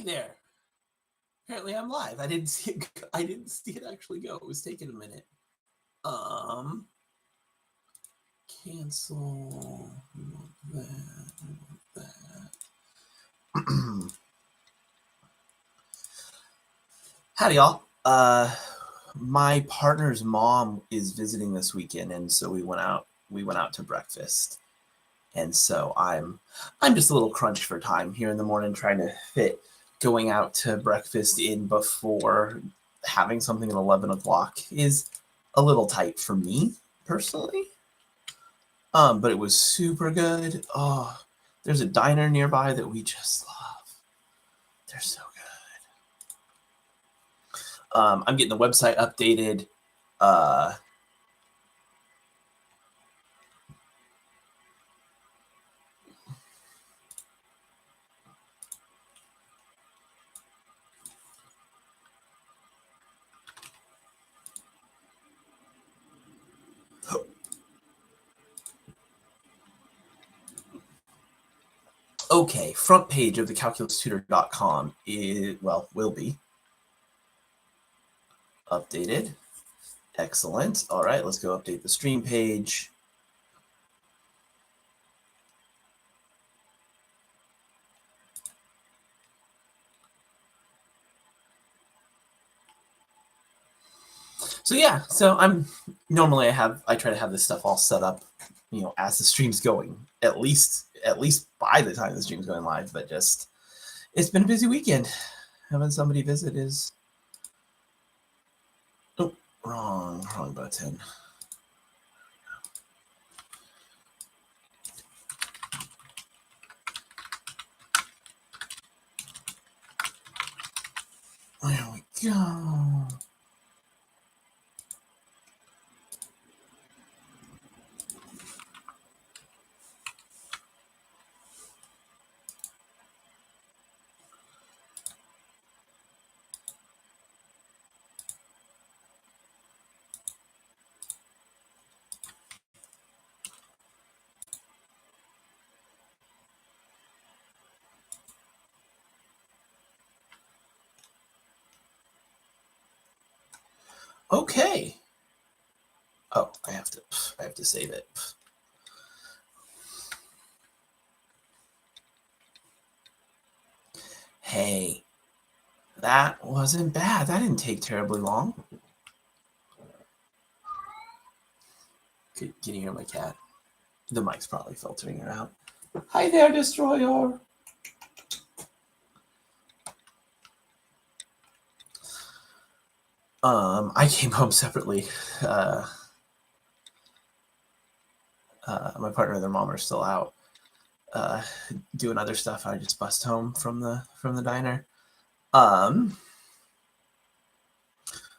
Hey there. Apparently I'm live. I didn't see it. I didn't see it actually go. It was taking a minute. Cancel. We want that. We want that. Howdy, y'all. My partner's mom is visiting this weekend, and so we went out. We went out to breakfast, and so I'm just a little crunched for time here in the morning, trying to fit going out to breakfast in before having something at 11 o'clock is a little tight for me personally. But it was super good. Oh, there's a diner nearby that we just love. They're so good. I'm getting the website updated. Okay, front page of the calculustutor.com will be updated. Excellent. All right, let's go update the stream page. So yeah, so I try to have this stuff all set up, as the stream's going, at least by the time the stream's going live, but just it's been a busy weekend. Having somebody visit is wrong button. There we go. Okay. Oh, I have to save it. Hey, that wasn't bad. That didn't take terribly long. Can you hear my cat? The mic's probably filtering her out. Hi there, Destroyer. I came home separately. My partner and their mom are still out doing other stuff. I just bust home from the diner.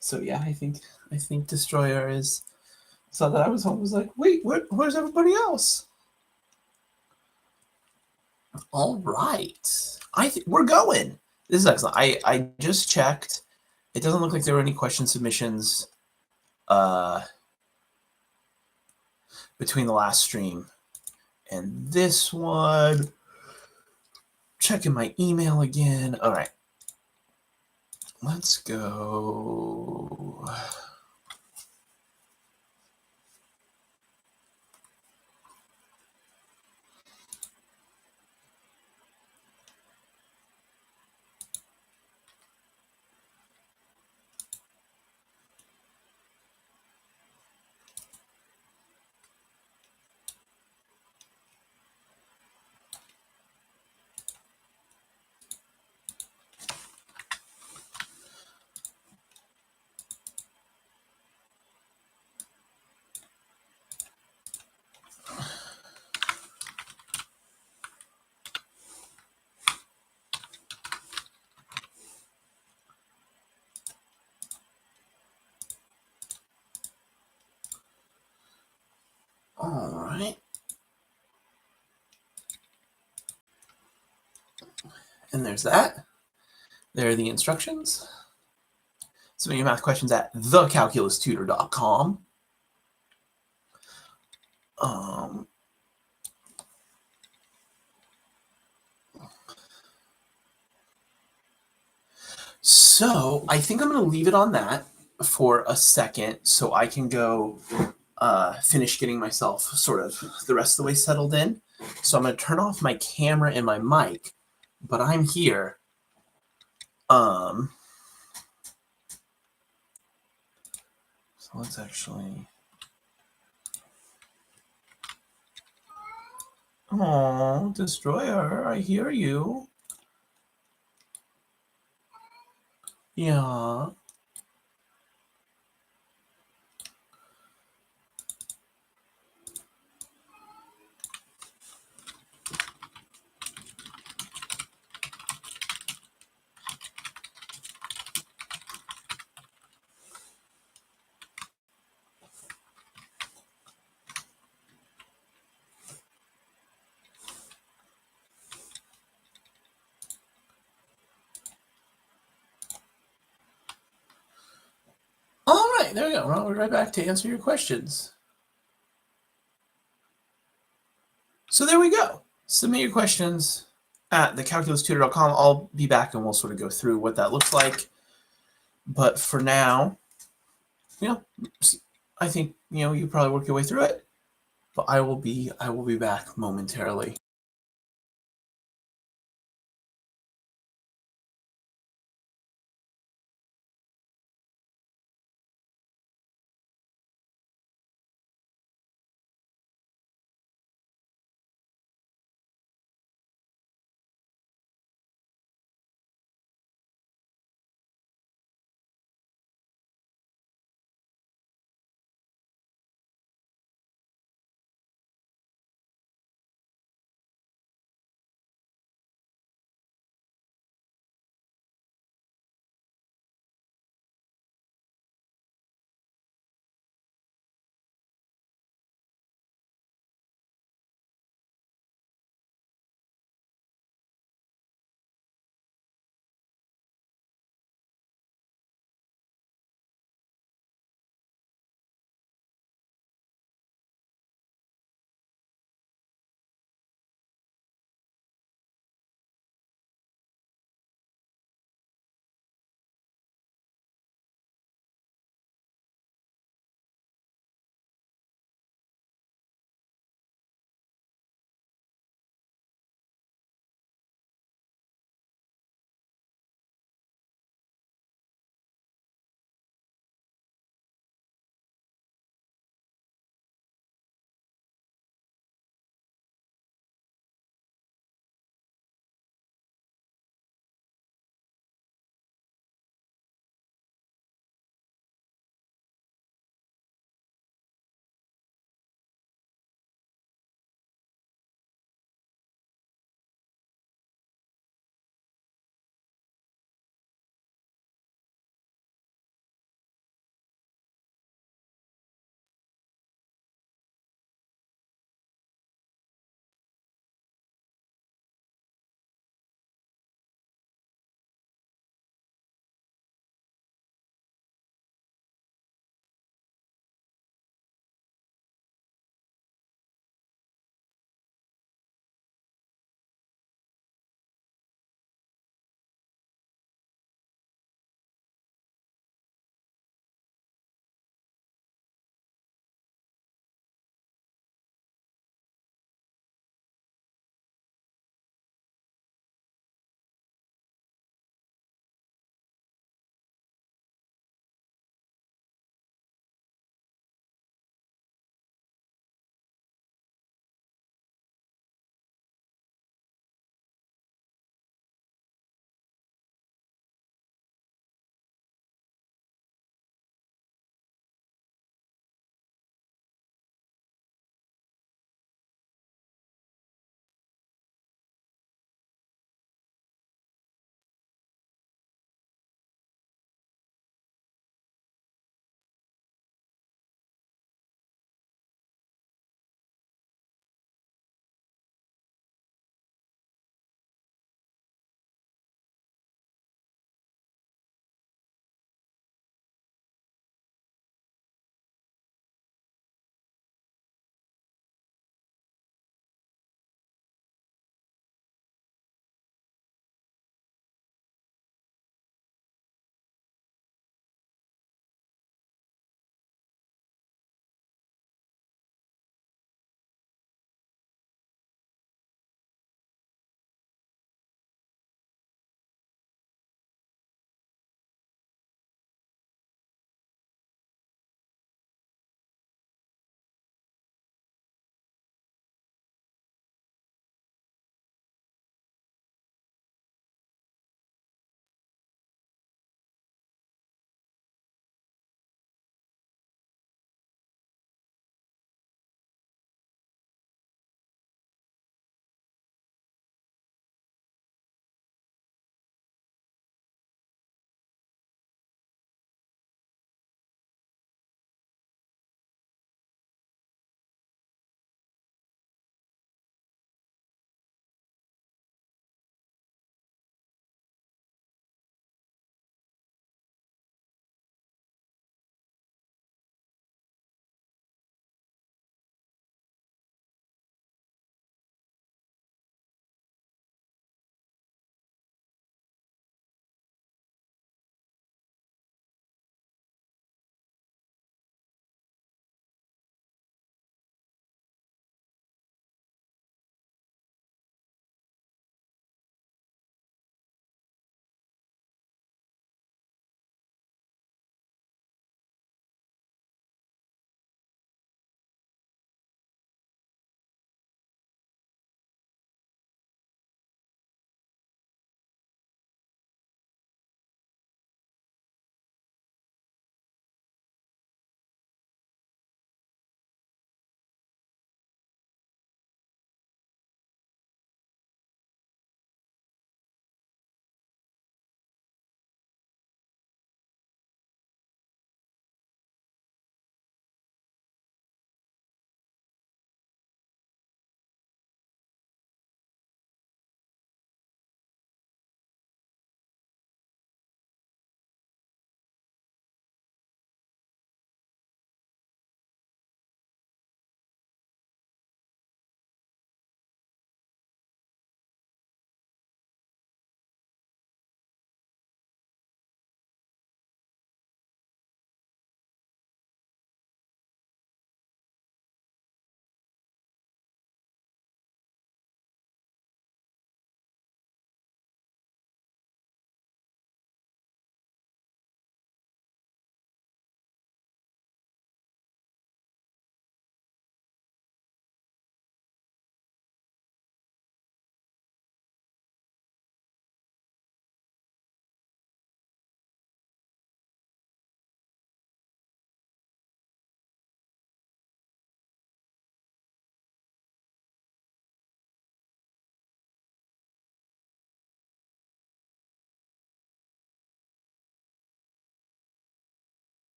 So yeah, I think Destroyer is saw that I was home. Was like, wait, where's everybody else? All right, we're going. This is excellent. I just checked. It doesn't look like there were any question submissions between the last stream and this one. Checking my email again. All right. Let's go. All right. And there's that. There are the instructions. Submit your math questions at thecalculustutor.com. So I think I'm going to leave it on that for a second so I can go finish getting myself sort of the rest of the way settled in. So I'm going to turn off my camera and my mic, but I'm here. So let's actually. Oh, Destroyer, I hear you. Yeah. All right, there we go. Well, we're right back to answer your questions. So there we go. Submit your questions at thecalculustutor.com. I'll be back and we'll sort of go through what that looks like. But for now, I think you probably work your way through it. But I will be back momentarily.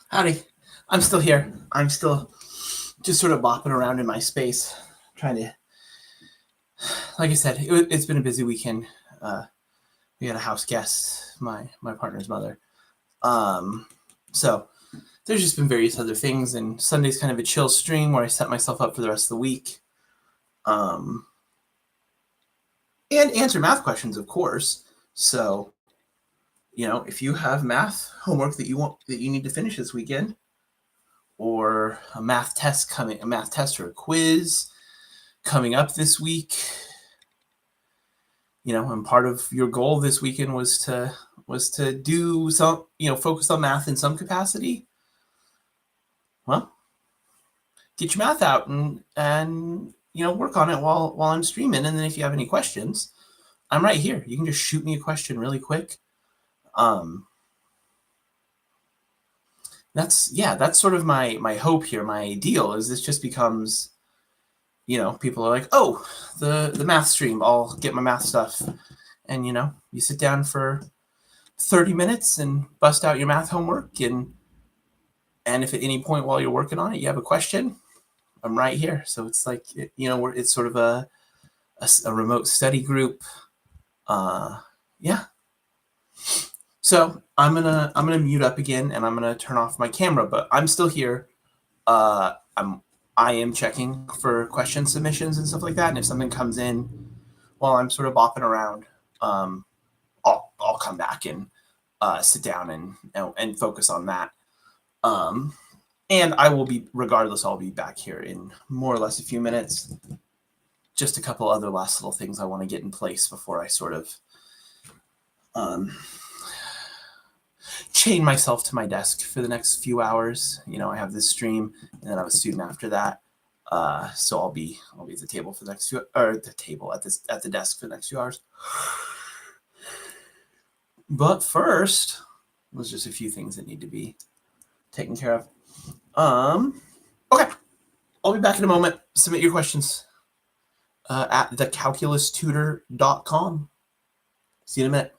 Howdy. I'm still here. I'm still just sort of bopping around in my space, trying to, like I said, it's been a busy weekend. We had a house guest, my partner's mother. So there's just been various other things, and Sunday's kind of a chill stream where I set myself up for the rest of the week. And answer math questions, of course. So, if you have math homework that you need to finish this weekend, or a math test or a quiz coming up this week, and part of your goal this weekend was to do some, focus on math in some capacity. Well, get your math out and work on it while I'm streaming. And then if you have any questions, I'm right here. You can just shoot me a question really quick. That's sort of my hope here. My ideal is this just becomes, people are like, oh, the math stream, I'll get my math stuff. And you sit down for 30 minutes and bust out your math homework, and if at any point while you're working on it you have a question, I'm right here. So it's like, it's sort of a remote study group. Yeah. So I'm gonna mute up again, and I'm gonna turn off my camera, but I'm still here. I am checking for question submissions and stuff like that, and if something comes in while I'm sort of bopping around, I'll come back and sit down and focus on that. And I will be, regardless, I'll be back here in more or less a few minutes. Just a couple other last little things I want to get in place before I sort of chain myself to my desk for the next few hours. I have this stream, and then I have a student after that. So I'll be at the table for the next few, or the table at the desk for the next few hours. But first, there's just a few things that need to be taken care of. Okay, I'll be back in a moment. Submit your questions at thecalculustutor.com. See you in a minute.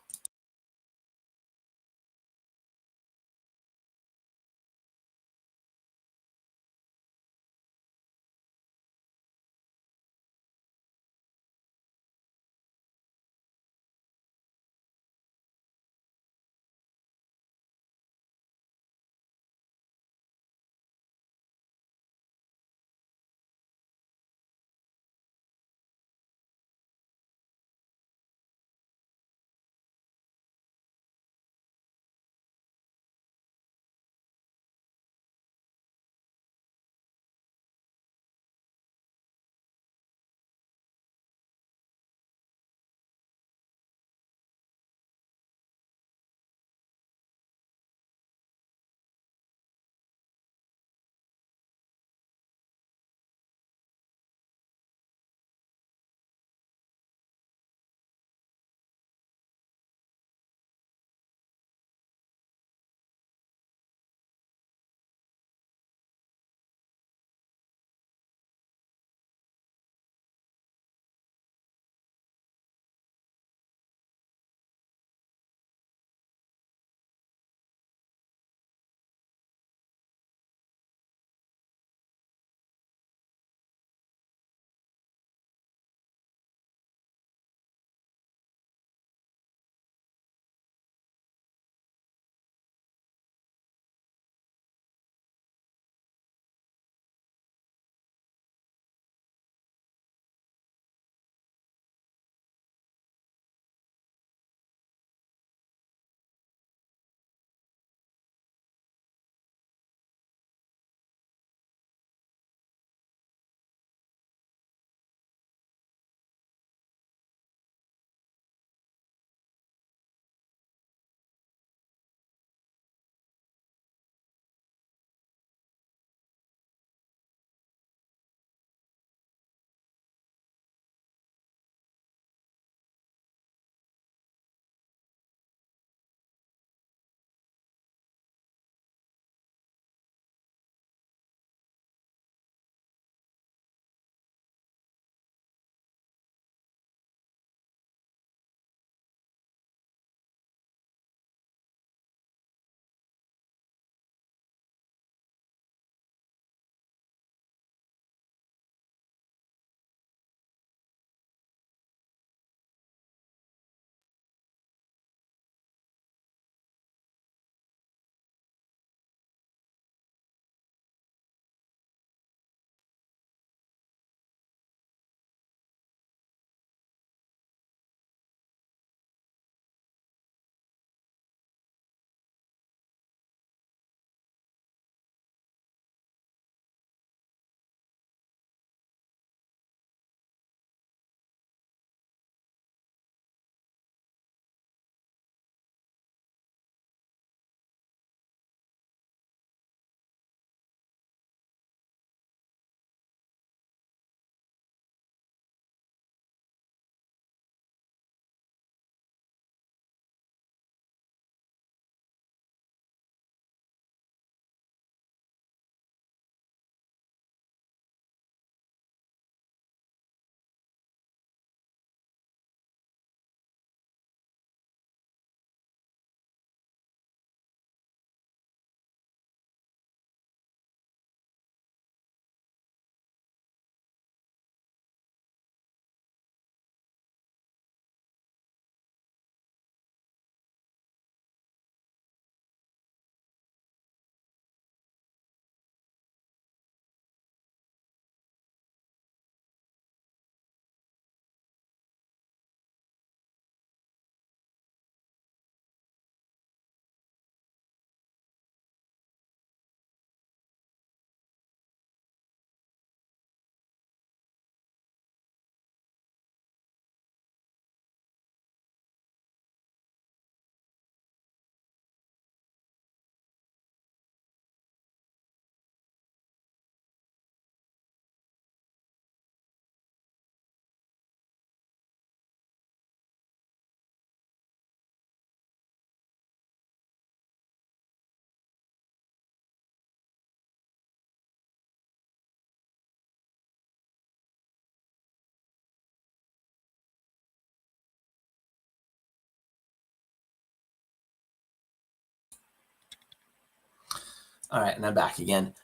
All right, and I'm back again.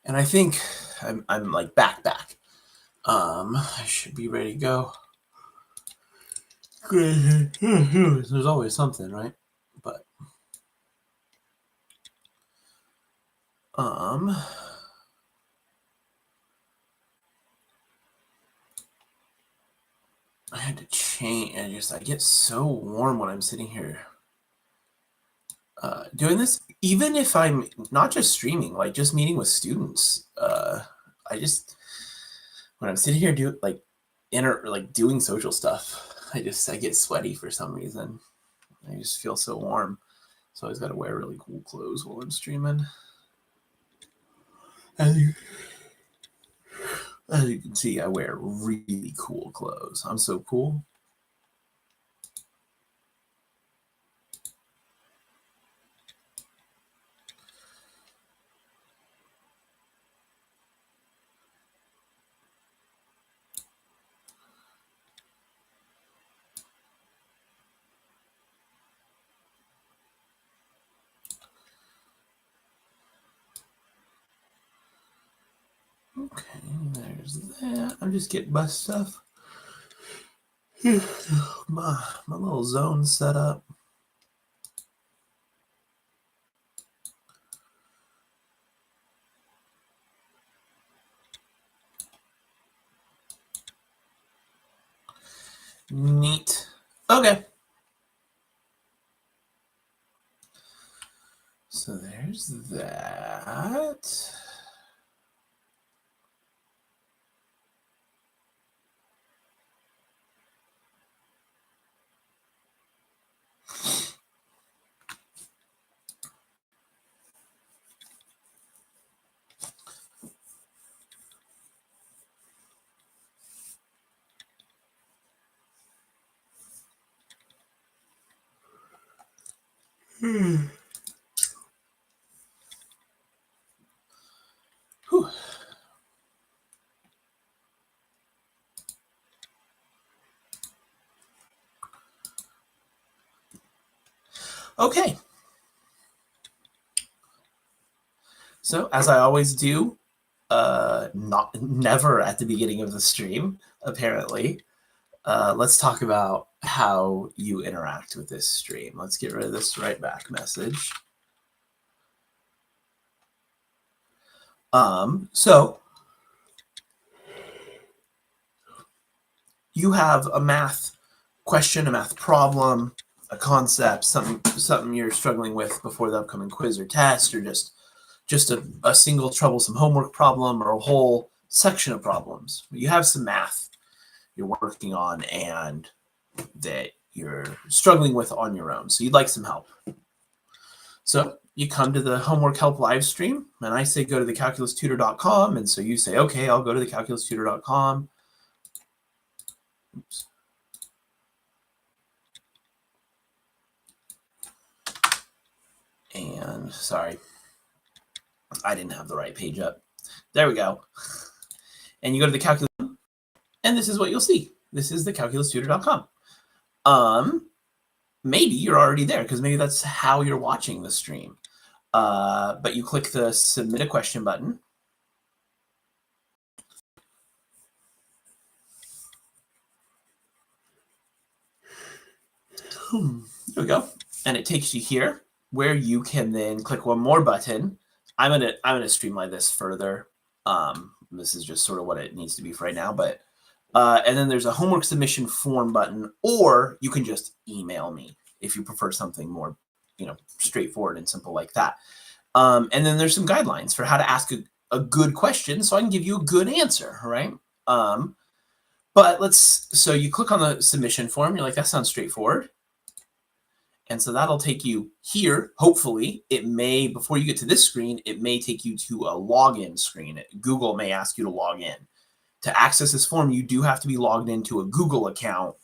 And I think I'm like back. I should be ready to go. There's always something, right? But I had to change. I get so warm when I'm sitting here doing this. Even if I'm not just streaming, like just meeting with students. I just when I'm sitting here doing social stuff, I get sweaty for some reason. I just feel so warm. So I always got to wear really cool clothes while I'm streaming. As you can see, I wear really cool clothes. I'm so cool. Okay, there's that. I'm just getting my stuff. my little zone set up. Neat. Okay. So there's that. Whew. Okay. So as I always do, never at the beginning of the stream, apparently. Let's talk about how you interact with this stream. Let's get rid of this right back message. So you have a math question, a math problem, a concept, something you're struggling with before the upcoming quiz or test, or just a single troublesome homework problem or a whole section of problems. You have some math you're working on and that you're struggling with on your own. So you'd like some help. So you come to the homework help live stream and I say, go to thecalculustutor.com. And so you say, okay, I'll go to thecalculustutor.com. Oops. And sorry, I didn't have the right page up. There we go. And you go to the calculus, and this is what you'll see. This is thecalculustutor.com. Maybe you're already there because maybe that's how you're watching the stream. But you click the submit a question button. There we go. And it takes you here where you can then click one more button. I'm gonna streamline this further. This is just sort of what it needs to be for right now, but and then there's a homework submission form button, or you can just email me if you prefer something more, straightforward and simple like that. And then there's some guidelines for how to ask a good question so I can give you a good answer, right? So you click on the submission form, you're like, that sounds straightforward. And so that'll take you here. Hopefully, it may, before you get to this screen, it may take you to a login screen. Google may ask you to log in. To access this form, you do have to be logged into a Google account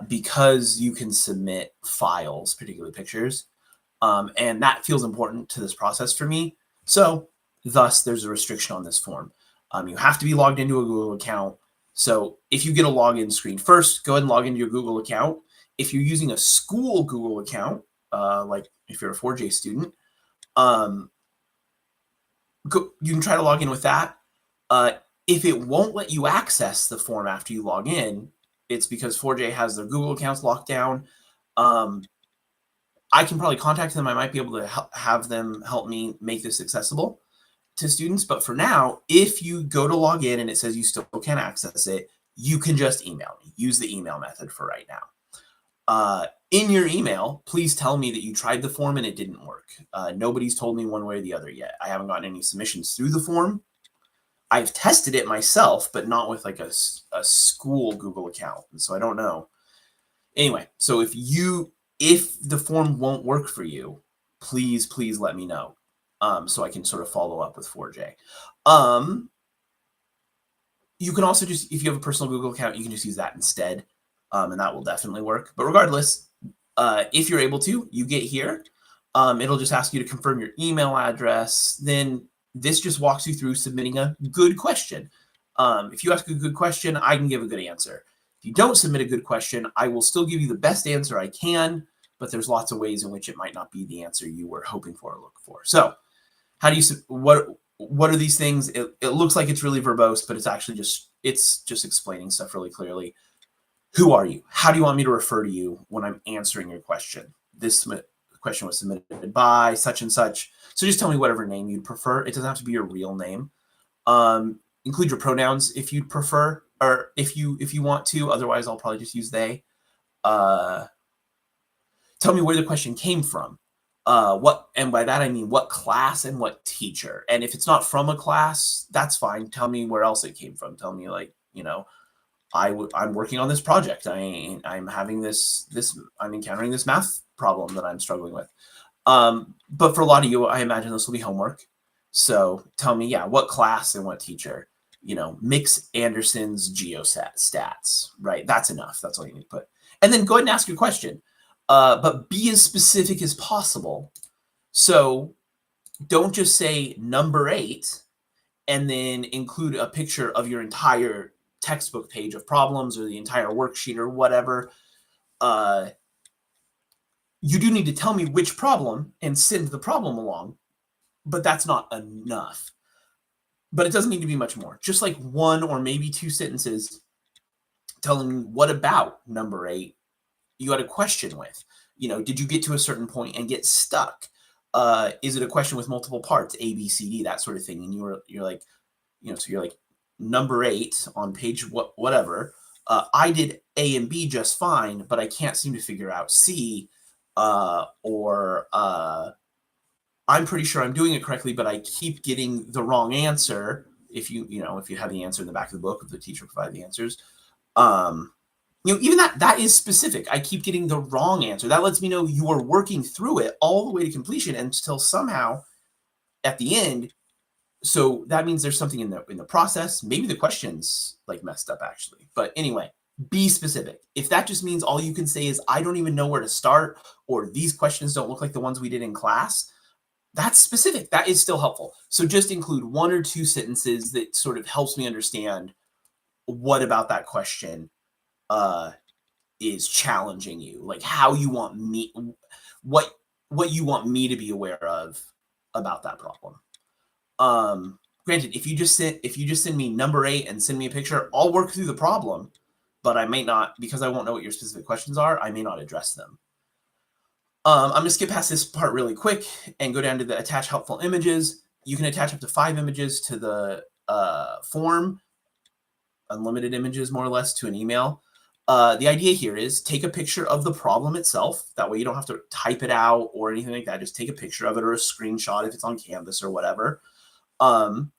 because you can submit files, particularly pictures. And that feels important to this process for me. So thus, there's a restriction on this form. You have to be logged into a Google account. So if you get a login screen first, go ahead and log into your Google account. If you're using a school Google account, like if you're a 4J student, You can try to log in with that. If it won't let you access the form after you log in, it's because 4J has their Google accounts locked down. I can probably contact them. I might be able to have them help me make this accessible to students. But for now, if you go to log in and it says you still can't access it, you can just email me. Use the email method for right now. In your email, please tell me that you tried the form and it didn't work. Nobody's told me one way or the other yet. I haven't gotten any submissions through the form. I've tested it myself, but not with like a school Google account. And so I don't know. Anyway, so if the form won't work for you, please let me know. So I can sort of follow up with 4J. You can also just, if you have a personal Google account, you can just use that instead. And that will definitely work. But regardless, if you're able to, you get here. It'll just ask you to confirm your email address. Then this just walks you through submitting a good question. If you ask a good question, I can give a good answer. If you don't submit a good question, I will still give you the best answer I can, but there's lots of ways in which it might not be the answer you were hoping for or looking for. So how do you, what are these things? It looks like it's really verbose, but it's actually just explaining stuff really clearly. Who are you? How do you want me to refer to you when I'm answering your question? This question was submitted by such and such. So just tell me whatever name you'd prefer. It doesn't have to be your real name. Include your pronouns if you'd prefer, or if you want to. Otherwise, I'll probably just use they. Tell me where the question came from. What, and by that I mean what class and what teacher. And if it's not from a class, that's fine. Tell me where else it came from. Tell me, like, you know, I'm working on this project. I'm having this I'm encountering this math problem that I'm struggling with. But for a lot of you, I imagine this will be homework. So tell me, yeah, what class and what teacher. You know, mix Anderson's geostats, right? That's enough. That's all you need to put. And then go ahead and ask your question. But be as specific as possible. So don't just say number 8 and then include a picture of your entire textbook page of problems or the entire worksheet or whatever. You do need to tell me which problem and send the problem along, but that's not enough. But it doesn't need to be much more. Just like 1 or maybe 2 sentences telling me what about number 8 you had a question with. You know, did you get to a certain point and get stuck? Is it a question with multiple parts, A, B, C, D, that sort of thing? And you're like, you know, so you're like number 8 on page whatever. I did A and B just fine, but I can't seem to figure out C. Or I'm pretty sure I'm doing it correctly, but I keep getting the wrong answer. If you have the answer in the back of the book, if the teacher provided the answers, you know, even that is specific. I keep getting the wrong answer. That lets me know you are working through it all the way to completion until somehow at the end. So that means there's something in the process. Maybe the question's like messed up actually. But anyway, be specific. If that just means all you can say is I don't even know where to start, or these questions don't look like the ones we did in class, that's specific. That is still helpful. So just include 1 or 2 sentences that sort of helps me understand what about that question is challenging you, like how you want me, what you want me to be aware of about that problem. Granted, if you just send me number 8 and send me a picture, I'll work through the problem, but I may not, because I won't know what your specific questions are, I may not address them. I'm going to skip past this part really quick and go down to the attach helpful images. You can attach up to 5 images to the form, unlimited images more or less, to an email. The idea here is take a picture of the problem itself. That way you don't have to type it out or anything like that. Just take a picture of it or a screenshot if it's on Canvas or whatever. And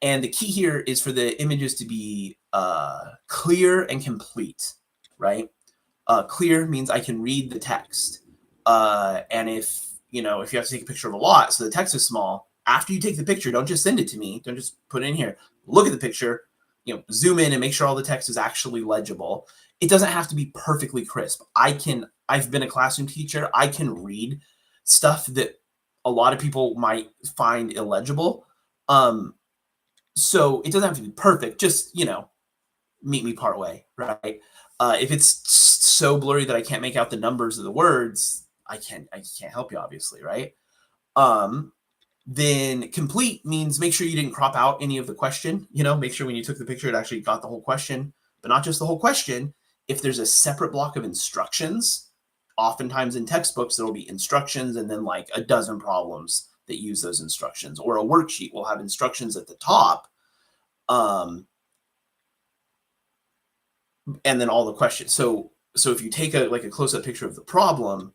the key here is for the images to be clear and complete, right? Clear means I can read the text. And if you have to take a picture of a lot, so the text is small, after you take the picture, don't just send it to me. Don't just put it in here. Look at the picture, zoom in and make sure all the text is actually legible. It doesn't have to be perfectly crisp. I've been a classroom teacher. I can read stuff that a lot of people might find illegible. So it doesn't have to be perfect. Just, meet me part way, right? If it's so blurry that I can't make out the numbers of the words, I can't help you, obviously, right? Then complete means make sure you didn't crop out any of the question, make sure when you took the picture, it actually got the whole question, but not just the whole question. If there's a separate block of instructions, oftentimes in textbooks, there'll be instructions and then like a dozen problems that use those instructions, or a worksheet will have instructions at the top. And then all the questions. So if you take a close-up picture of the problem,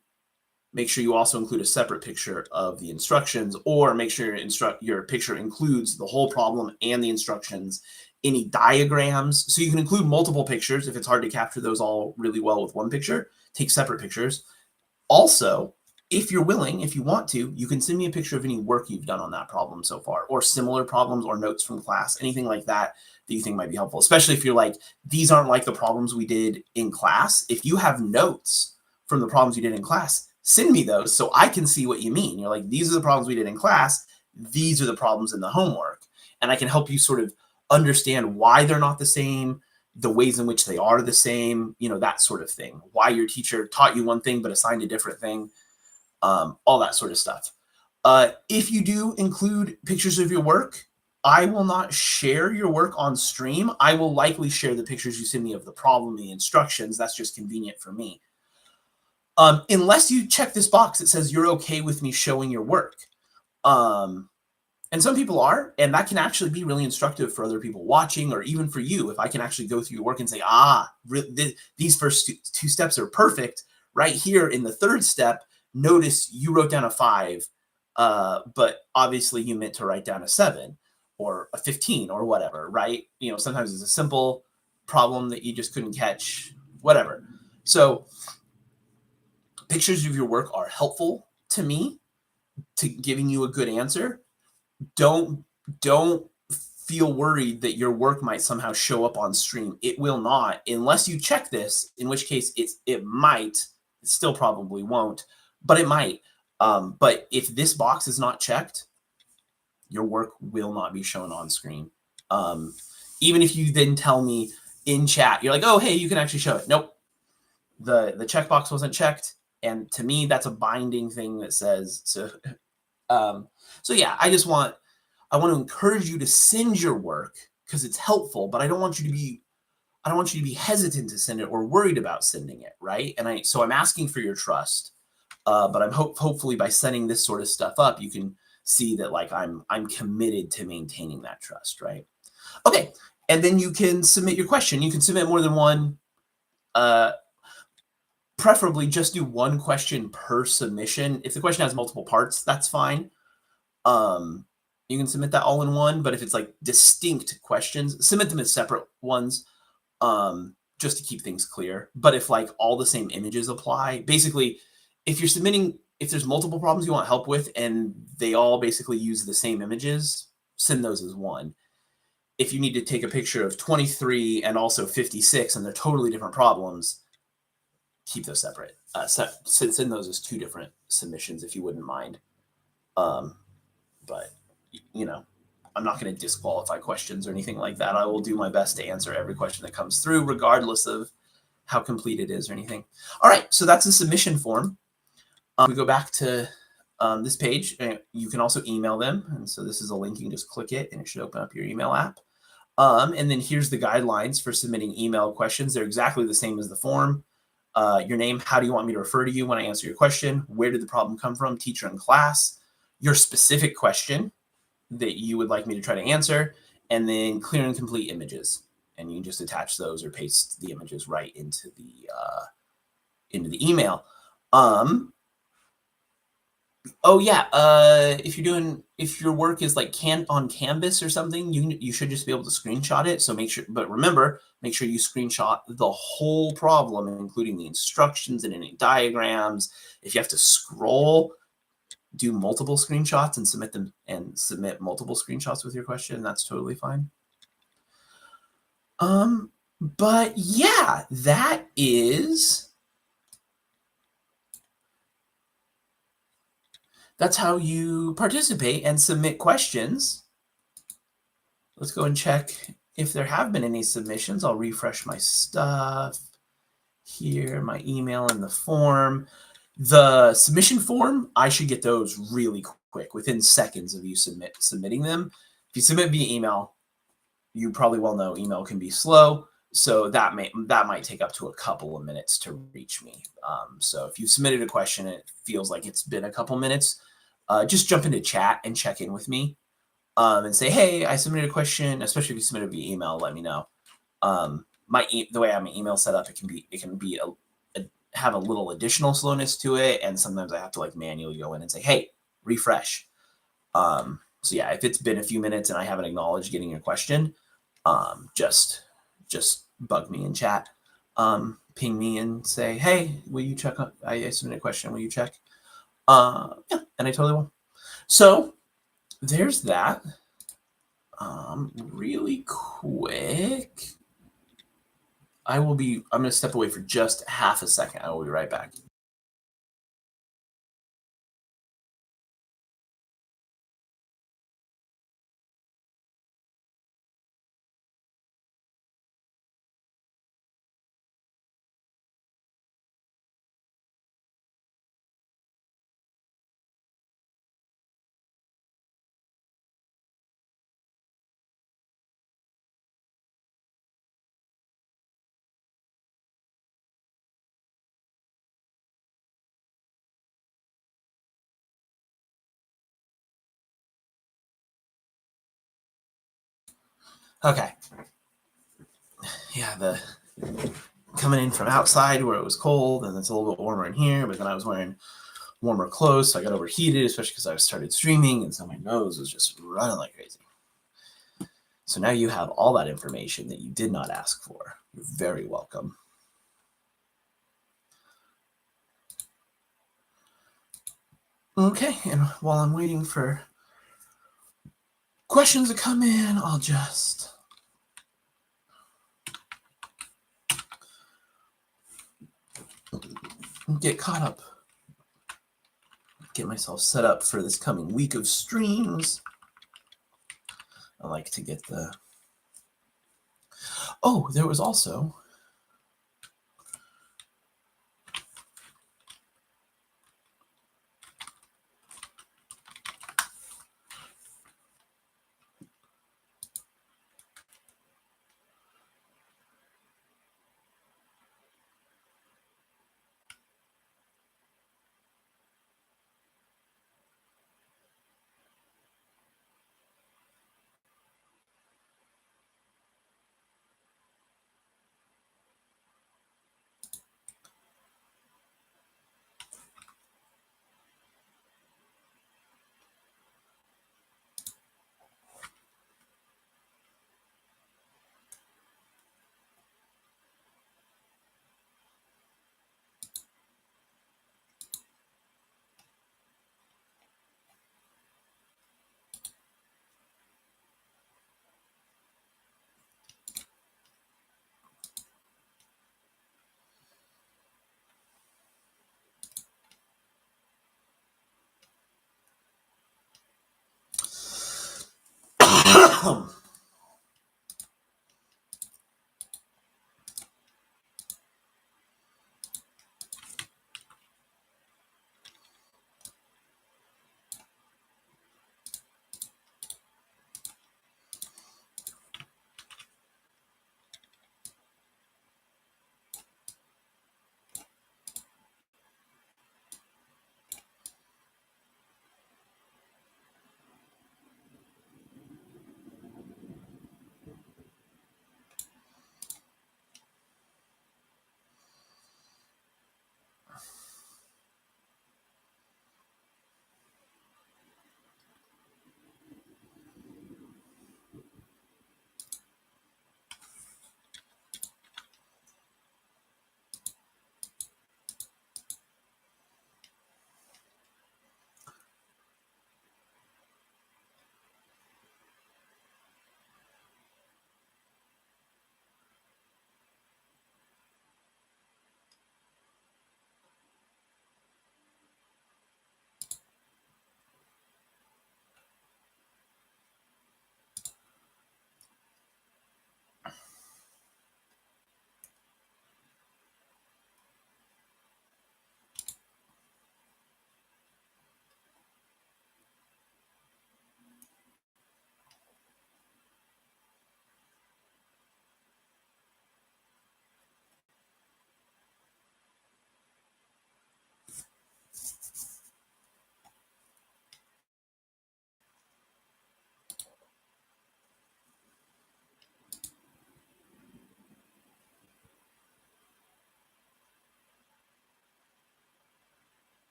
make sure you also include a separate picture of the instructions, or make sure your picture includes the whole problem and the instructions, any diagrams. So you can include multiple pictures if it's hard to capture those all really well with one picture. Take separate pictures. Also, if you're willing, if you want to, you can send me a picture of any work you've done on that problem so far, or similar problems or notes from class, anything like that you think might be helpful, especially if you're like, these aren't like the problems we did in class. If you have notes from the problems you did in class, send me those so I can see what you mean. You're like, these are the problems we did in class. These are the problems in the homework. And I can help you sort of understand why they're not the same, the ways in which they are the same, that sort of thing. Why your teacher taught you one thing but assigned a different thing, all that sort of stuff. If you do include pictures of your work, I will not share your work on stream. I will likely share the pictures you send me of the problem, the instructions. That's just convenient for me. Unless you check this box that says you're okay with me showing your work. And some people are, and that can actually be really instructive for other people watching, or even for you. If I can actually go through your work and say, these first two steps are perfect. Right here in the third step, notice you wrote down a 5, but obviously you meant to write down a 7 or a 15 or whatever, right? Sometimes it's a simple problem that you just couldn't catch, whatever. So pictures of your work are helpful to me to giving you a good answer. Don't feel worried that your work might somehow show up on stream. It will not, unless you check this, in which case it might. It still probably won't, but it might. But if this box is not checked, your work will not be shown on screen. Even if you then tell me in chat, you're like, oh, hey, you can actually show it. Nope. The checkbox wasn't checked. And to me, that's a binding thing that says so. So yeah, I want to encourage you to send your work because it's helpful, but I don't want you to be hesitant to send it or worried about sending it, right? And so I'm asking for your trust, but I'm hopefully by setting this sort of stuff up, you can see that like I'm committed to maintaining that trust, right? Okay, and then you can submit your question. You can submit more than one. Preferably just do one question per submission. If the question has multiple parts, that's fine. You can submit that all in one, but if it's like distinct questions, submit them as separate ones, just to keep things clear. But if like all the same images apply, basically, if there's multiple problems you want help with and they all basically use the same images, send those as one. If you need to take a picture of 23 and also 56 and they're totally different problems, keep those separate. Send those as 2 different submissions if you wouldn't mind. But I'm not going to disqualify questions or anything like that. I will do my best to answer every question that comes through, regardless of how complete it is or anything. All right, so that's the submission form. We go back to this page. You can also email them. And so this is a link. You can just click it and it should open up your email app. And then here's the guidelines for submitting email questions. They're exactly the same as the form. Your name, how do you want me to refer to you when I answer your question? Where did the problem come from? Teacher and class. Your specific question that you would like me to try to answer, and then clear and complete images. And you can just attach those or paste the images right into the email. Oh yeah, if your work is like on Canvas or something, you should just be able to screenshot it. So make sure you screenshot the whole problem, including the instructions and any diagrams. If you have to scroll, do multiple screenshots and submit them, and submit multiple screenshots with your question. That's totally fine. But yeah, that's how you participate and submit questions. Let's go and check if there have been any submissions. I'll refresh my stuff here, my email and the form. The submission form, I should get those really quick, within seconds of you submitting them. If you submit via email, you probably well know email can be slow, so that might take up to a couple of minutes to reach me. So if you submitted a question and it feels like it's been a couple minutes, just jump into chat and check in with me, and say, "Hey, I submitted a question." Especially if you submitted via email, let me know. The way I have my email set up, it can be have a little additional slowness to it, and sometimes I have to like manually go in and say, "Hey, refresh." So yeah, if it's been a few minutes and I haven't acknowledged getting your question, just bug me in chat, ping me and say, "Hey, will you check on? I submitted a question. Will you check?" Yeah, and I totally will. So there's that. Really quick. I'm going to step away for just half a second. I will be right back. Okay. Yeah, the coming in from outside where it was cold and it's a little bit warmer in here, but then I was wearing warmer clothes, so I got overheated, especially because I started streaming, and so my nose was just running like crazy. So now you have all that information that you did not ask for. You're very welcome. Okay, and while I'm waiting for questions to come in, I'll just get caught up, get myself set up for this coming week of streams. I like to get the... Oh, there was also...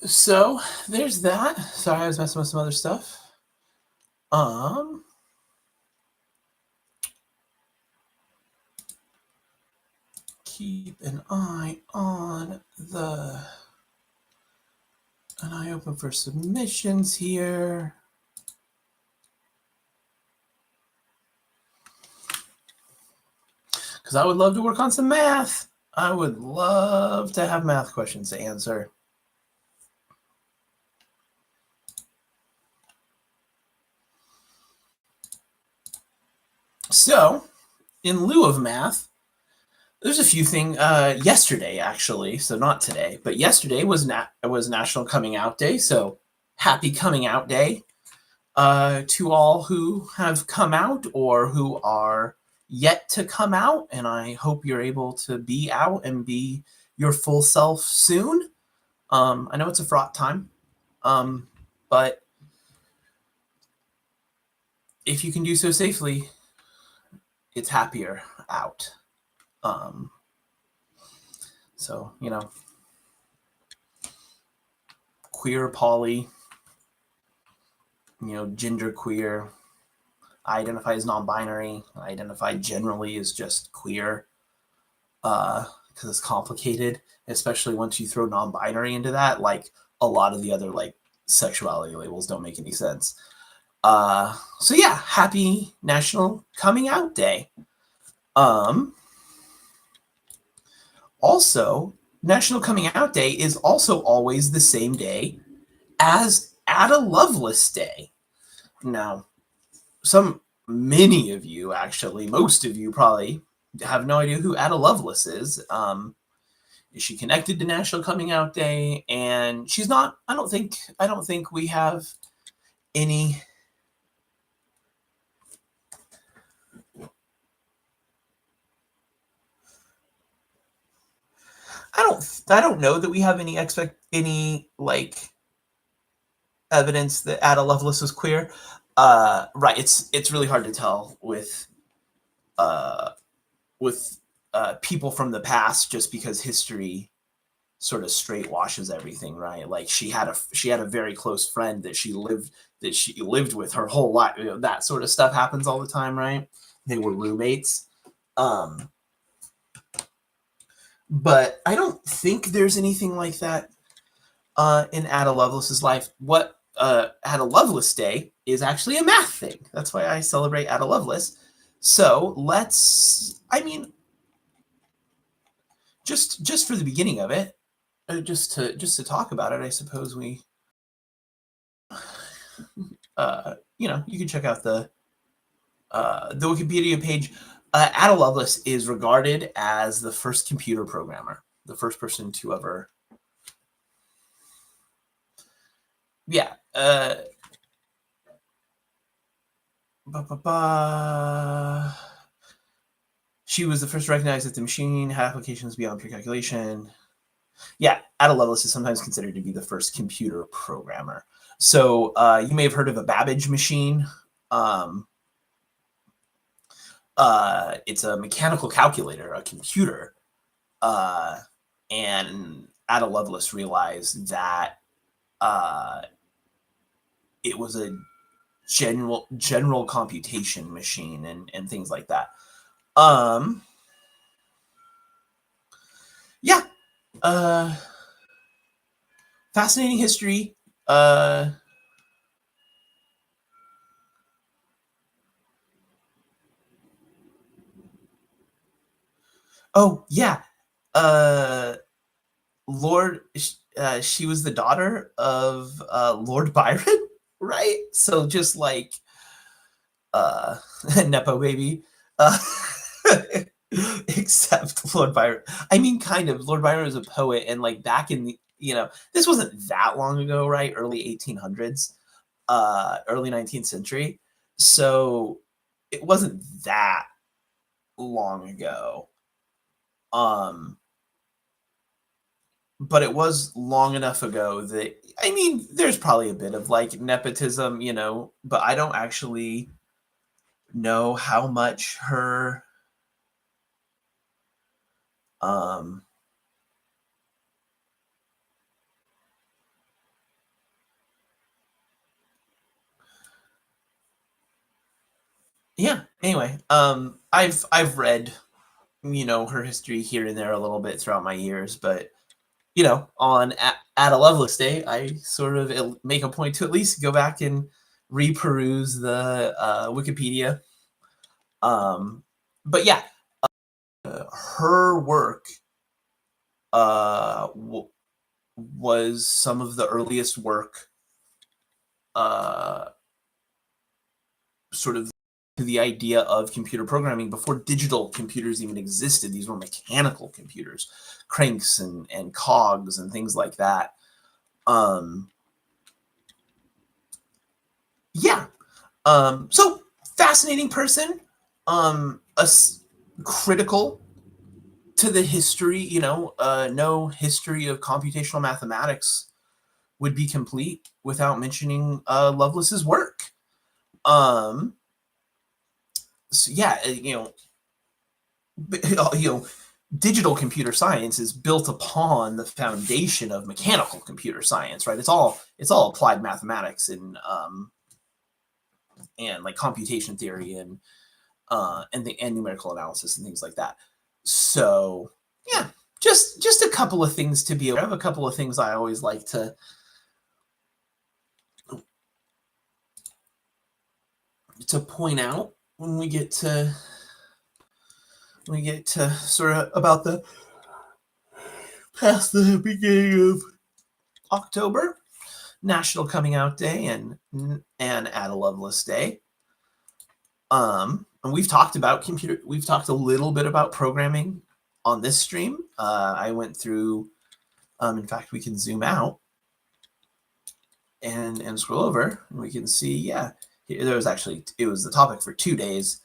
So there's that. Sorry, I was messing with some other stuff. Keep an eye open for submissions here. Because I would love to work on some math. I would love to have math questions to answer. So, in lieu of math, there's a few things. Yesterday, actually, so not today, but yesterday was National Coming Out Day. So, happy Coming Out Day to all who have come out or who are yet to come out. And I hope you're able to be out and be your full self soon. I know it's a fraught time, but if you can do so safely, it's happier out. So, queer, poly, gender queer, I identify as non-binary. I identify generally as just queer because it's complicated, especially once you throw non-binary into that. Like a lot of the other like sexuality labels don't make any sense. So yeah, happy National Coming Out Day. Also, National Coming Out Day is also always the same day as Ada Lovelace Day. Now, many of you, actually, most of you probably have no idea who Ada Lovelace is. Is she connected to National Coming Out Day? And she's not. I don't think we have any. I don't know that we have any like evidence that Ada Lovelace was queer. Right. It's really hard to tell uh, with people from the past just because history sort of straight washes everything, right? Like she had a very close friend that she lived with her whole life. That sort of stuff happens all the time, right? They were roommates. But I don't think there's anything like that in Ada Lovelace's life. What Ada Lovelace Day is actually a math thing. That's why I celebrate Ada Lovelace. So just for the beginning of it, just to talk about it, I suppose we, you can check out the Wikipedia page. Ada Lovelace is regarded as the first computer programmer, the first person to ever. Yeah. She was the first to recognize that the machine had applications beyond pure calculation. Yeah, Ada Lovelace is sometimes considered to be the first computer programmer. So you may have heard of a Babbage machine. It's a mechanical calculator, a computer. And Ada Lovelace realized that it was a general computation machine and things like that. Yeah. Fascinating history. Oh yeah. She was the daughter of Lord Byron, right? So just like Nepo baby. Except Lord Byron. I mean, kind of. Lord Byron was a poet, and like back in the, this wasn't that long ago, right? Early 1800s, early 19th century. So it wasn't that long ago. But it was long enough ago that, I mean, there's probably a bit of like nepotism, but I don't actually know how much her Yeah. Anyway, I've read, her history here and there a little bit throughout my years, but on Ada Lovelace Day, I sort of make a point to at least go back and reperuse the Wikipedia. But yeah, her work was some of the earliest work, sort of to the idea of computer programming before digital computers even existed. These were mechanical computers, cranks and cogs and things like that. Yeah. So fascinating person. Critical to the history. No history of computational mathematics would be complete without mentioning Lovelace's work. So yeah, digital computer science is built upon the foundation of mechanical computer science, right? It's all applied mathematics and like computation theory and numerical analysis and things like that. So yeah, just a couple of things to be aware of. A couple of things I always like to point out when we get to sort of about the past the beginning of October, National Coming Out Day and Ada Lovelace Day. And we've talked a little bit about programming on this stream. I went through, in fact, we can zoom out and scroll over and we can see, yeah, it was the topic for 2 days.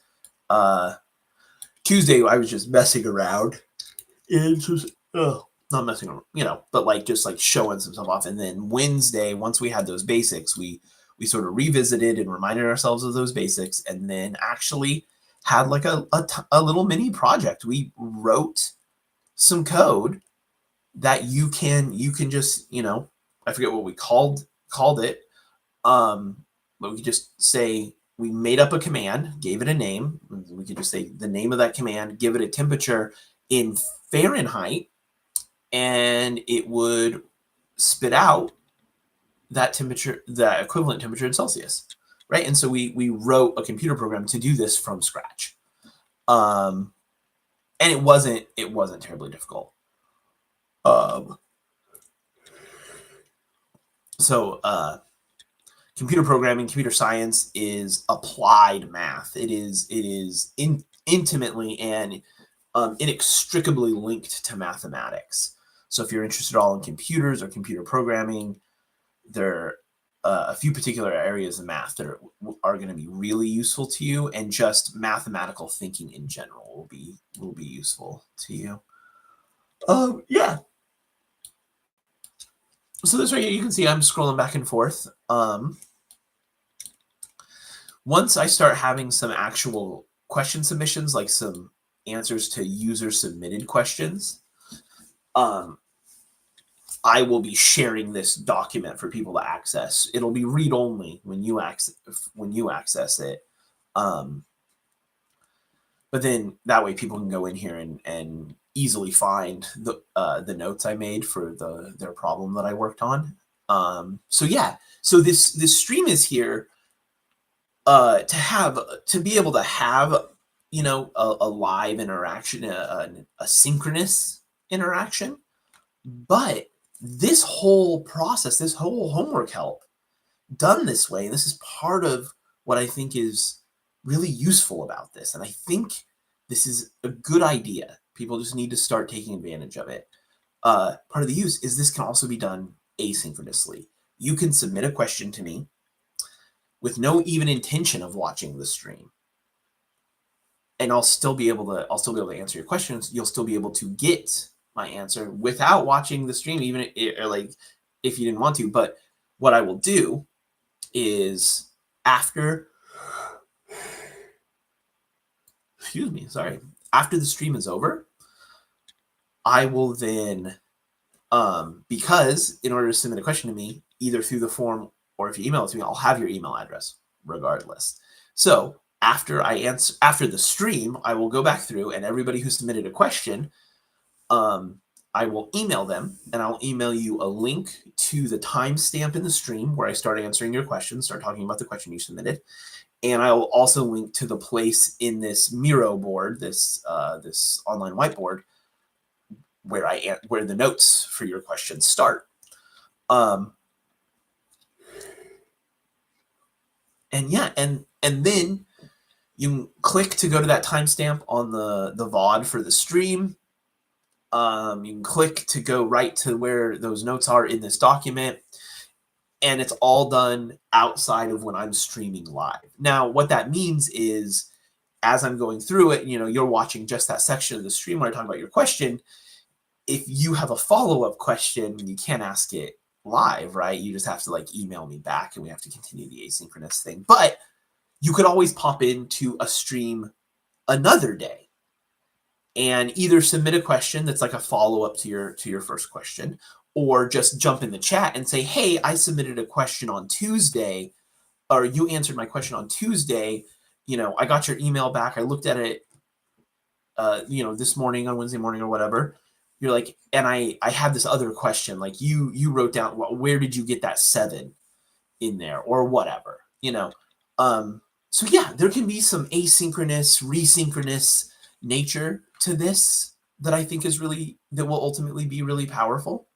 Tuesday, I was just messing around and just, not messing around, but like just like showing some stuff off. And then Wednesday, once we had those basics, we sort of revisited and reminded ourselves of those basics, and then actually had like a little mini project. We wrote some code that you can just, I forget what we called it, but we could just say we made up a command, gave it a name. We could just say the name of that command, give it a temperature in Fahrenheit, and it would spit out that temperature, that equivalent temperature in Celsius, right? And so we wrote a computer program to do this from scratch, and it wasn't terribly difficult. So computer programming, computer science is applied math. It is intimately and inextricably linked to mathematics. So if you're interested at all in computers or computer programming, there are a few particular areas of math that are going to be really useful to you, and just mathematical thinking in general will be useful to you. Yeah. So this right here, you can see I'm scrolling back and forth. Once I start having some actual question submissions, like some answers to user submitted questions, I will be sharing this document for people to access. It'll be read only when you access it. But then that way people can go in here and easily find the notes I made for their problem that I worked on. So yeah, so this stream is here to be able to have a live interaction, a synchronous interaction. But this whole process, this whole homework help done this way, this is part of what I think is really useful about this. And I think this is a good idea. People just need to start taking advantage of it. Part of the use is this can also be done asynchronously. You can submit a question to me with no even intention of watching the stream, and I'll still be able to answer your questions. You'll still be able to get my answer without watching the stream, even if you didn't want to. But what I will do is after the stream is over, I will then, because in order to submit a question to me, either through the form or if you email it to me, I'll have your email address regardless. So after the stream, I will go back through, and everybody who submitted a question, I will email them, and I'll email you a link to the timestamp in the stream where I start answering your questions, start talking about the question you submitted. And I will also link to the place in this Miro board, this online whiteboard, where the notes for your questions start. And yeah, and then you can click to go to that timestamp on the VOD for the stream. You can click to go right to where those notes are in this document, and it's all done outside of when I'm streaming live. Now, what that means is, as I'm going through it, you're watching just that section of the stream where I talk about your question. If you have a follow-up question, you can't ask it live, right? You just have to email me back, and we have to continue the asynchronous thing. But you could always pop into a stream another day and either submit a question that's like a follow-up to your first question, or just jump in the chat and say, hey, I submitted a question on Tuesday, or you answered my question on Tuesday. I got your email back. I looked at it, this morning, on Wednesday morning or whatever. You're like, and I had this other question, like you wrote down, where did you get that 7 in there or whatever, so yeah, there can be some asynchronous, resynchronous nature to this that I think that will ultimately be really powerful.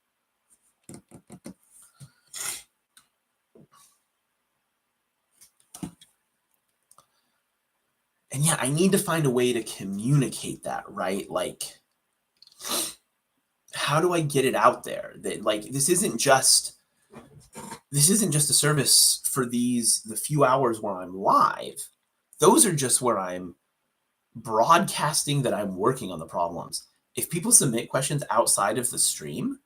And yeah, I need to find a way to communicate that, right? How do I get it out there? That this isn't just a service for the few hours where I'm live. Those are just where I'm broadcasting that I'm working on the problems. If people submit questions outside of the stream,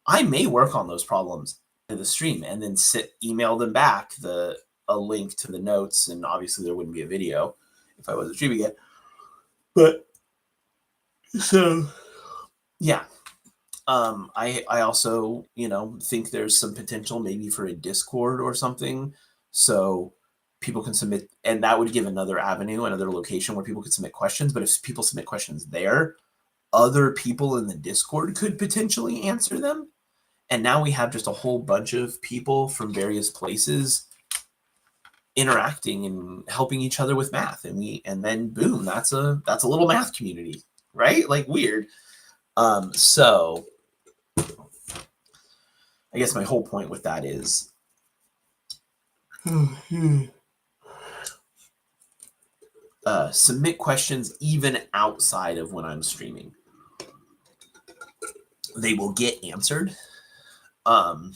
I may work on those problems in the stream and then email them back a link to the notes. And obviously there wouldn't be a video if I wasn't streaming it. But so yeah. I also, think there's some potential maybe for a Discord or something, so people can submit, and that would give another avenue, another location where people could submit questions. But if people submit questions there, other people in the Discord could potentially answer them. And now we have just a whole bunch of people from various places interacting and helping each other with math. And then boom, that's a little math community, right? Weird. So I guess my whole point with that is submit questions even outside of when I'm streaming. They will get answered. And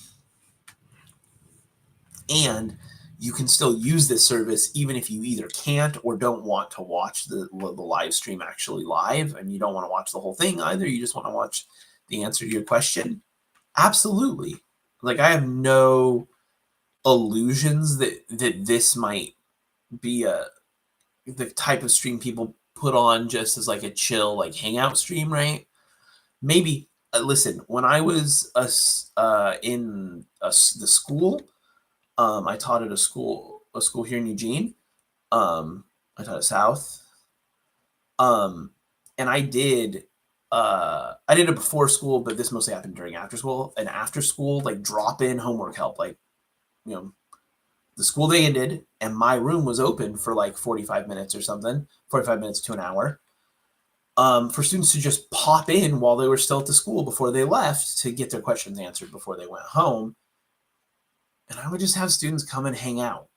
you can still use this service even if you either can't or don't want to watch the live stream actually live, and you don't want to watch the whole thing either. You just want to watch the answer to your question. Absolutely. I have no illusions that this might be the type of stream people put on just as a chill hangout stream, right? Maybe listen, when I was in the school, I taught at a school here in Eugene. I taught at South, and I did it before school, but this mostly happened during after school. And after school, drop-in homework help. The school day ended, and my room was open for 45 minutes or something, 45 minutes to an hour, for students to just pop in while they were still at the school before they left to get their questions answered before they went home. And I would just have students come and hang out.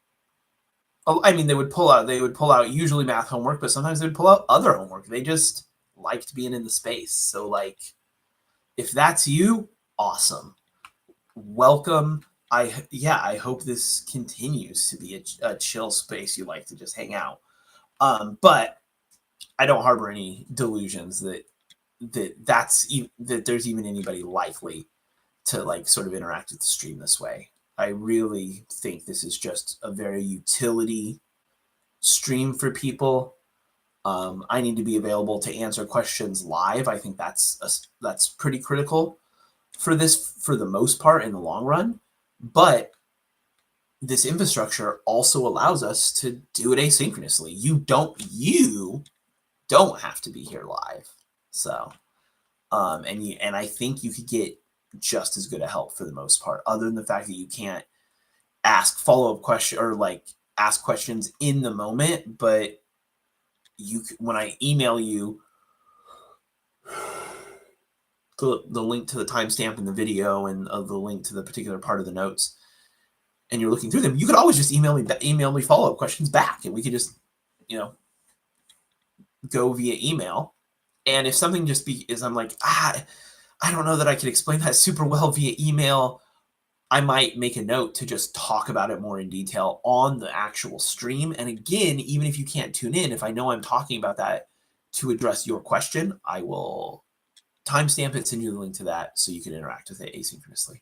Oh, I mean, they would pull out usually math homework, but sometimes they would pull out other homework. They just liked being in the space. So if that's you, awesome. Welcome. I hope this continues to be a chill space you like to just hang out. But I don't harbor any delusions that there's even anybody likely to sort of interact with the stream this way. I really think this is just a very utility stream for people. I need to be available to answer questions live. I think that's pretty critical for this, for the most part, in the long run. But this infrastructure also allows us to do it asynchronously. You don't have to be here live. So, and I think you could get just as good a help for the most part, other than the fact that you can't ask follow-up question or like ask questions in the moment. But when I email you the link to the timestamp in the video and the link to the particular part of the notes, and you're looking through them, you could always just email me follow-up questions back, and we could just, go via email. And if something I'm like, I don't know that I could explain that super well via email, I might make a note to just talk about it more in detail on the actual stream. And again, even if you can't tune in, if I know I'm talking about that to address your question, I will timestamp it, send you the link to that so you can interact with it asynchronously.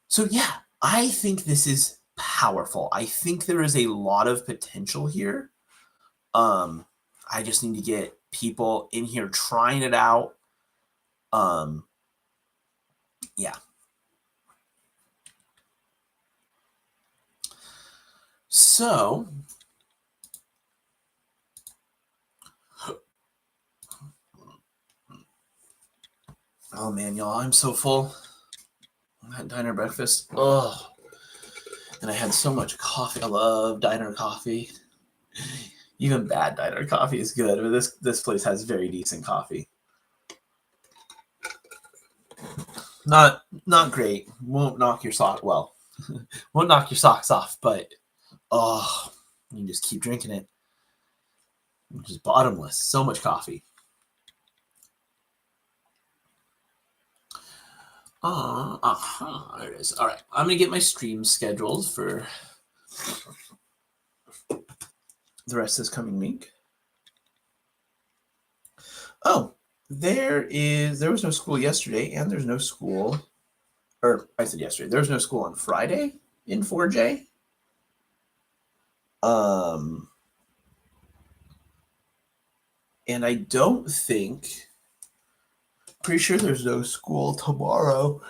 So yeah, I think this is powerful. I think there is a lot of potential here. I just need to get people in here trying it out. Yeah. So, oh man, y'all, I'm so full. That diner breakfast. Oh, and I had so much coffee. I love diner coffee. Even bad diner coffee is good, but this place has very decent coffee. Not great. Won't knock your socks off, but oh, you can just keep drinking it. It's just bottomless. So much coffee. There it is. All right, I'm gonna get my stream scheduled for the rest of this coming week. Oh, there was no school yesterday, and there's no school, or I said yesterday, there was no school on Friday in 4J. And I don't think, pretty sure there's no school tomorrow.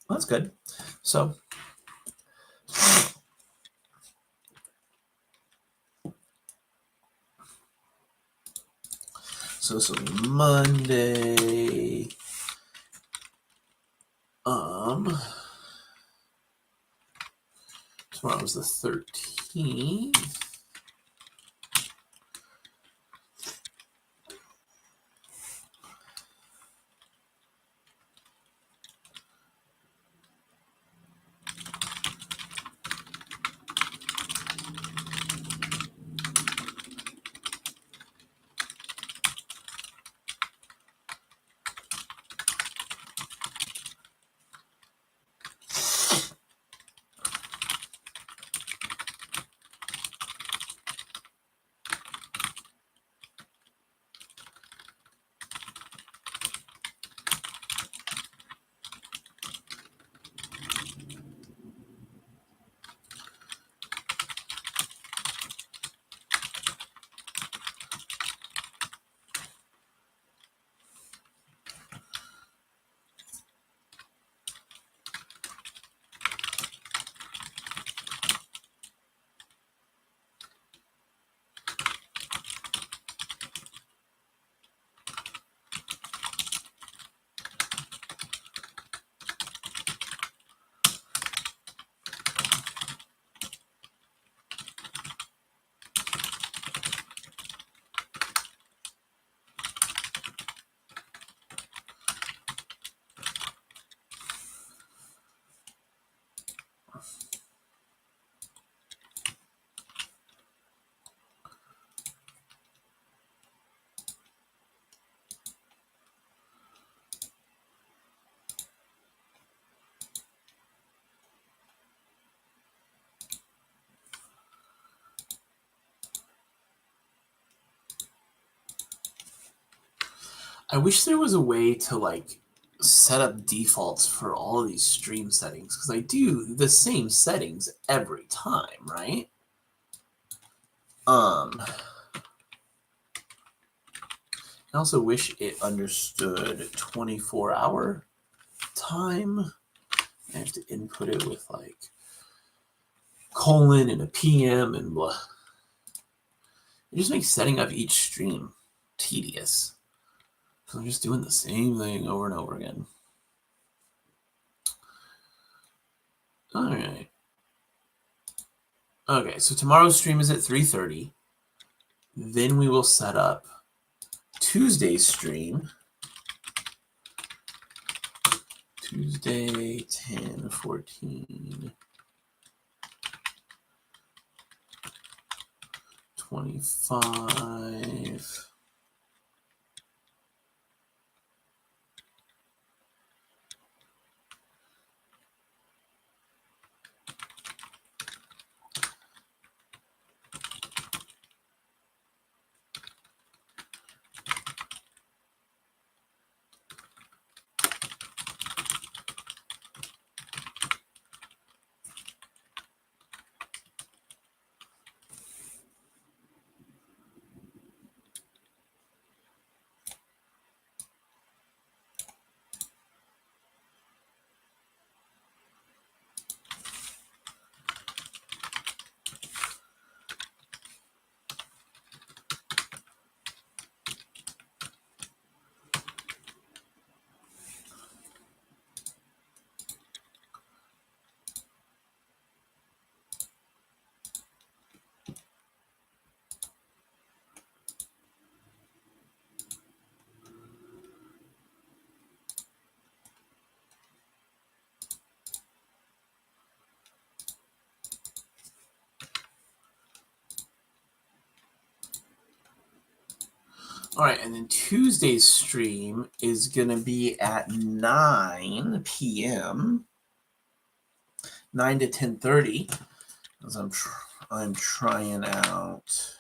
That's good. So this will be Monday. Tomorrow was the 13th. I wish there was a way to like set up defaults for all of these stream settings, because I do the same settings every time, right? I also wish it understood 24-hour time. I have to input it with like colon and a PM and blah. It just makes setting up each stream tedious. So I'm just doing the same thing over and over again. All right. Okay, so tomorrow's stream is at 3:30. Then we will set up Tuesday's stream. Tuesday, 10/14, 25. All right, and then Tuesday's stream is going to be at 9 p.m., 9 to 10:30, as I'm trying out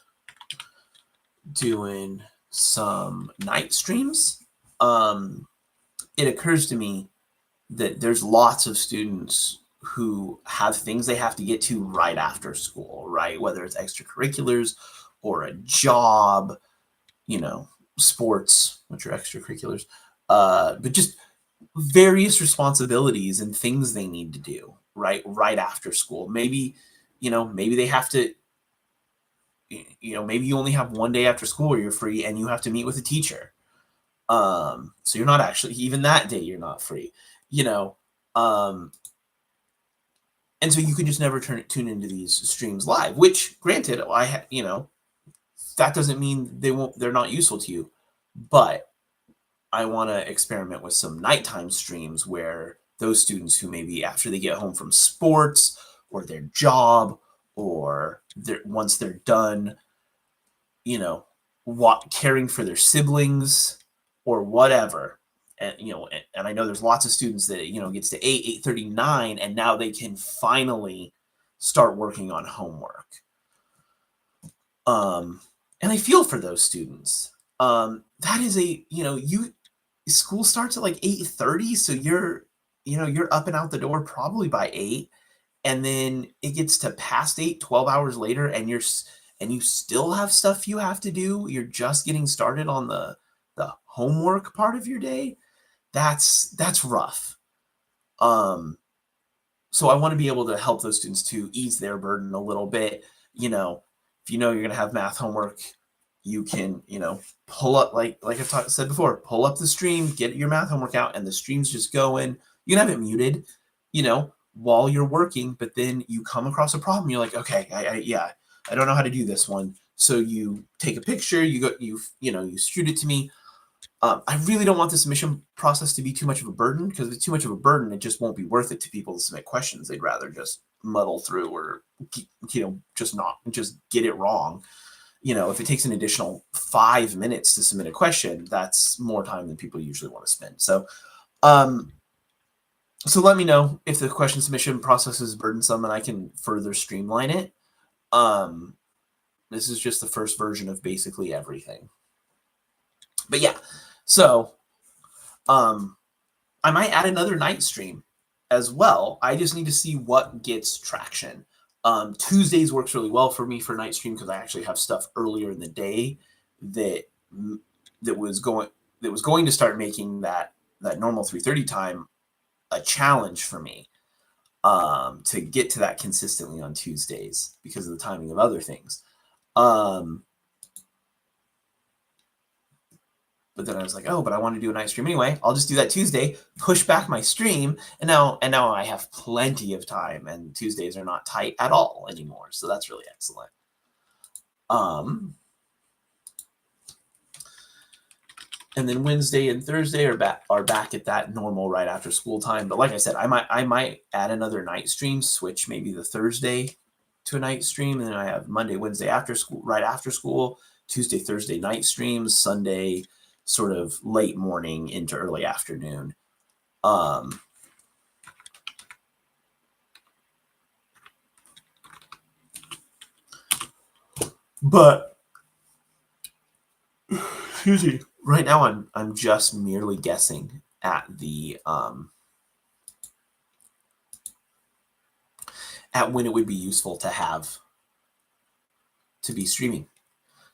doing some night streams. It occurs to me that there's lots of students who have things they have to get to right after school, right? Whether it's extracurriculars or a job, sports, which are extracurriculars, but just various responsibilities and things they need to do right after school. Maybe they have to, maybe you only have one day after school where you're free and you have to meet with a teacher. So you're not actually, even that day you're not free, and so you can just never tune into these streams live, which granted, that doesn't mean they're not useful to you, but I want to experiment with some nighttime streams where those students who maybe after they get home from sports or their job or once they're done, caring for their siblings or whatever, and and I know there's lots of students that gets to 8:39 and now they can finally start working on homework. And I feel for those students. That is school starts at like 8:30, so you're up and out the door probably by 8, and then it gets to past 8, 12 hours later, and you still have stuff you have to do. You're just getting started on the homework part of your day. That's rough. So I want to be able to help those students to ease their burden a little bit. If you're going to have math homework, you can, pull up, like I've said before, pull up the stream, get your math homework out, and the stream's just going. You can have it muted, while you're working, but then you come across a problem. You're like, okay, I don't know how to do this one. So you take a picture, you shoot it to me. I really don't want the submission process to be too much of a burden, because if it's too much of a burden, it just won't be worth it to people to submit questions. They'd rather just muddle through or, just get it wrong. If it takes an additional 5 minutes to submit a question, that's more time than people usually want to spend. So let me know if the question submission process is burdensome and I can further streamline it. This is just the first version of basically everything. But yeah, so I might add another night stream as well. I just need to see what gets traction. Tuesdays works really well for me for night stream because I actually have stuff earlier in the day that was going to start making that normal 3:30 time a challenge for me to get to that consistently on Tuesdays because of the timing of other things. But then I was like, oh, but I want to do a night stream anyway. I'll just do that Tuesday, push back my stream, and now I have plenty of time, and Tuesdays are not tight at all anymore. So that's really excellent. And then Wednesday and Thursday are back at that normal right after school time. But like I said, I might add another night stream, switch maybe the Thursday to a night stream, and then I have Monday, Wednesday after school, right after school, Tuesday, Thursday night streams, Sunday sort of late morning into early afternoon. But excuse me, right now I'm just merely guessing at the at when it would be useful to have to be streaming,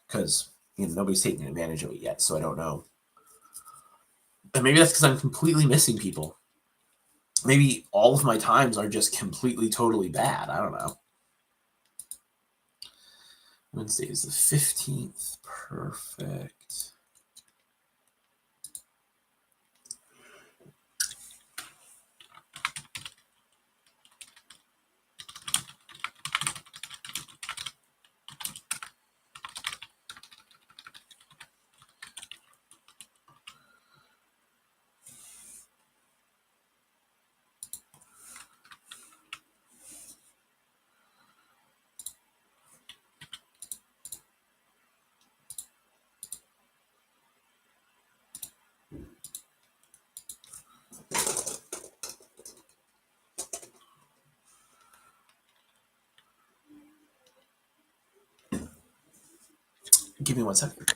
because nobody's taking advantage of it yet, so I don't know. And maybe that's because I'm completely missing people. Maybe all of my times are just completely, totally bad. I don't know. Wednesday is the 15th. Perfect. Give me 1 second.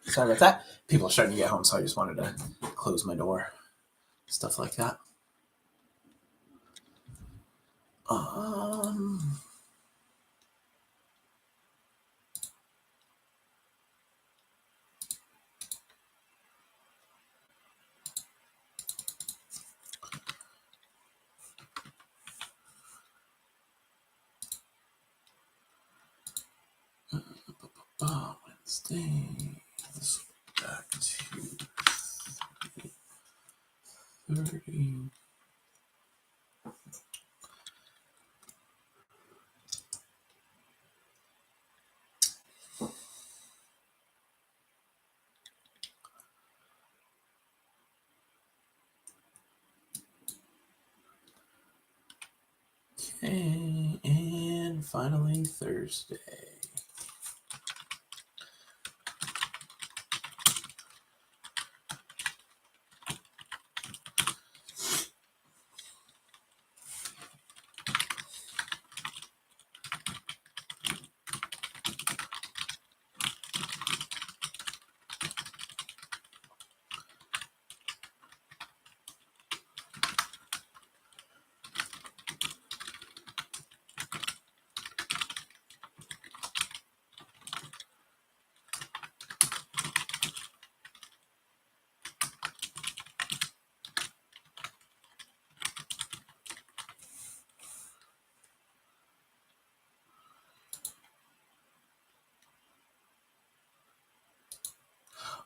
Sorry about that. People are starting to get home, so I just wanted to close my door. Stuff like that. Wednesday. Let's go back to 30. Okay, and finally Thursday.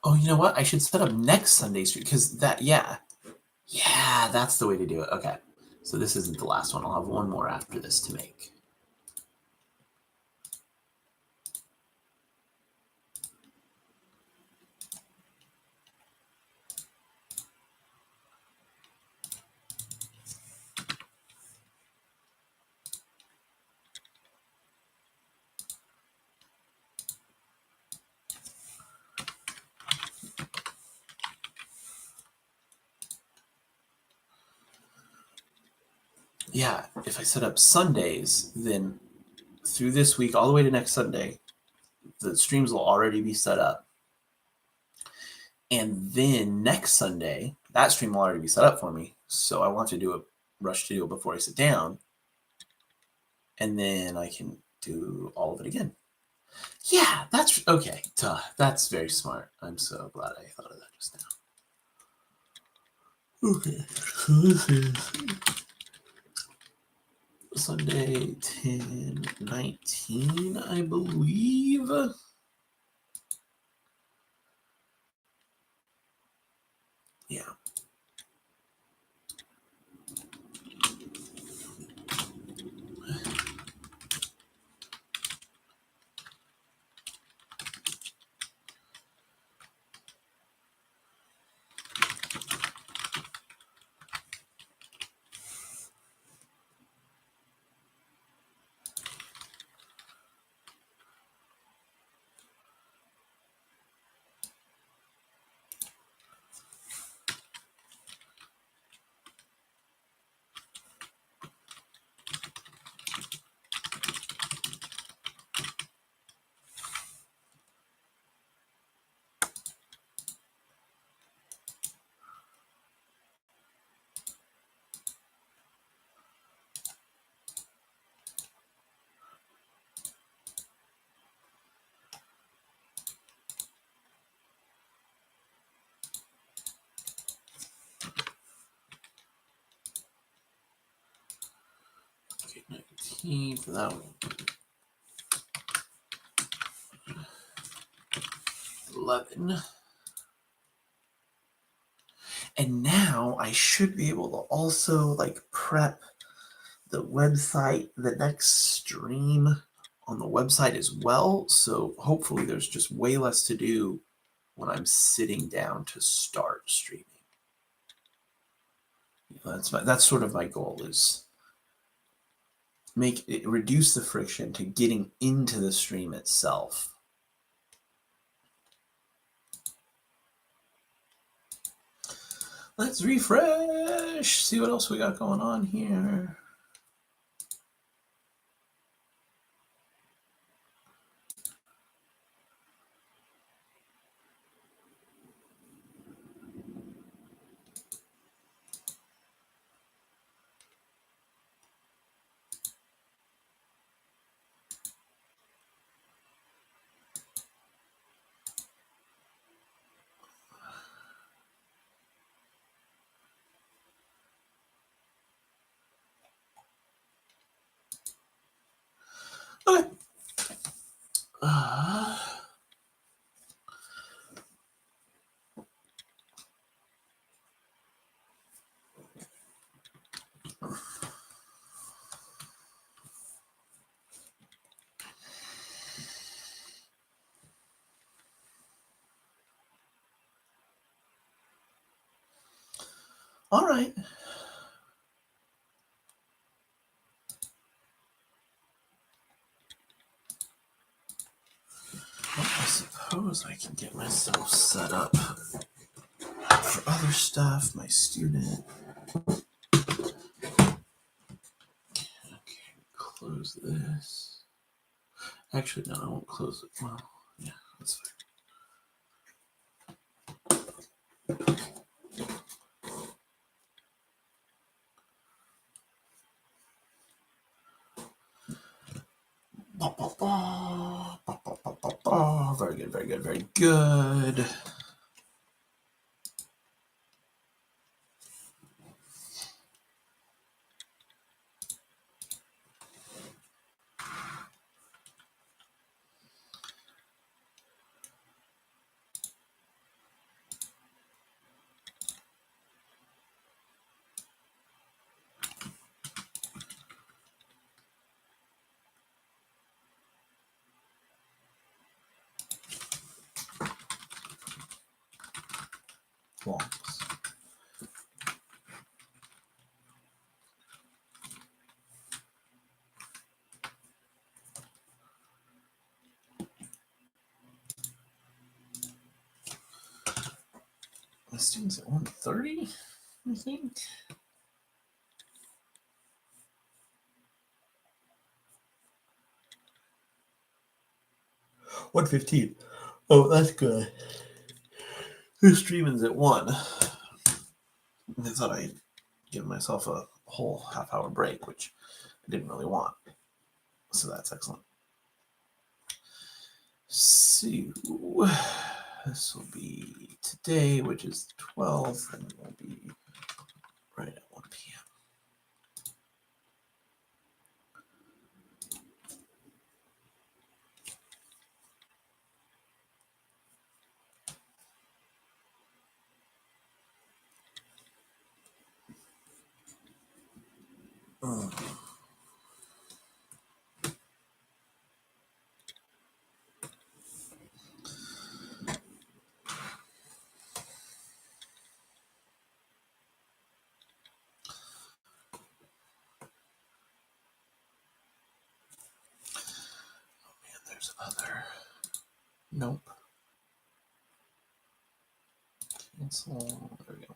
Oh, you know what? I should set up next Sunday stream because yeah, that's the way to do it. Okay, so this isn't the last one. I'll have one more after this to make. Yeah, if I set up Sundays, then through this week all the way to next Sunday, the streams will already be set up. And then next Sunday, that stream will already be set up for me. So I want to do rush to do it before I sit down, and then I can do all of it again. Yeah, that's okay. Duh, that's very smart. I'm so glad I thought of that just now. Okay, so this is Sunday 10/19, I believe. Yeah. Okay, 19 for that one. 11. And now I should be able to also like prep the website, the next stream on the website as well. So hopefully there's just way less to do when I'm sitting down to start streaming. That's sort of my goal, is reduce the friction to getting into the stream itself. Let's refresh, see what else we got going on here. Okay. All right. Well, I suppose I can get myself set up for other stuff, my student. Okay, close this. Actually, no, I won't close it. Well, yeah, that's fine. Very good, very good, very good. Longs. My student's at 130, I think. $115. Oh, that's good. This streaming's at 1. I thought I'd give myself a whole half-hour break, which I didn't really want. So that's excellent. So this will be today, which is 12th, and it will be right at 1 p.m. There's other. Nope. Cancel. There we go.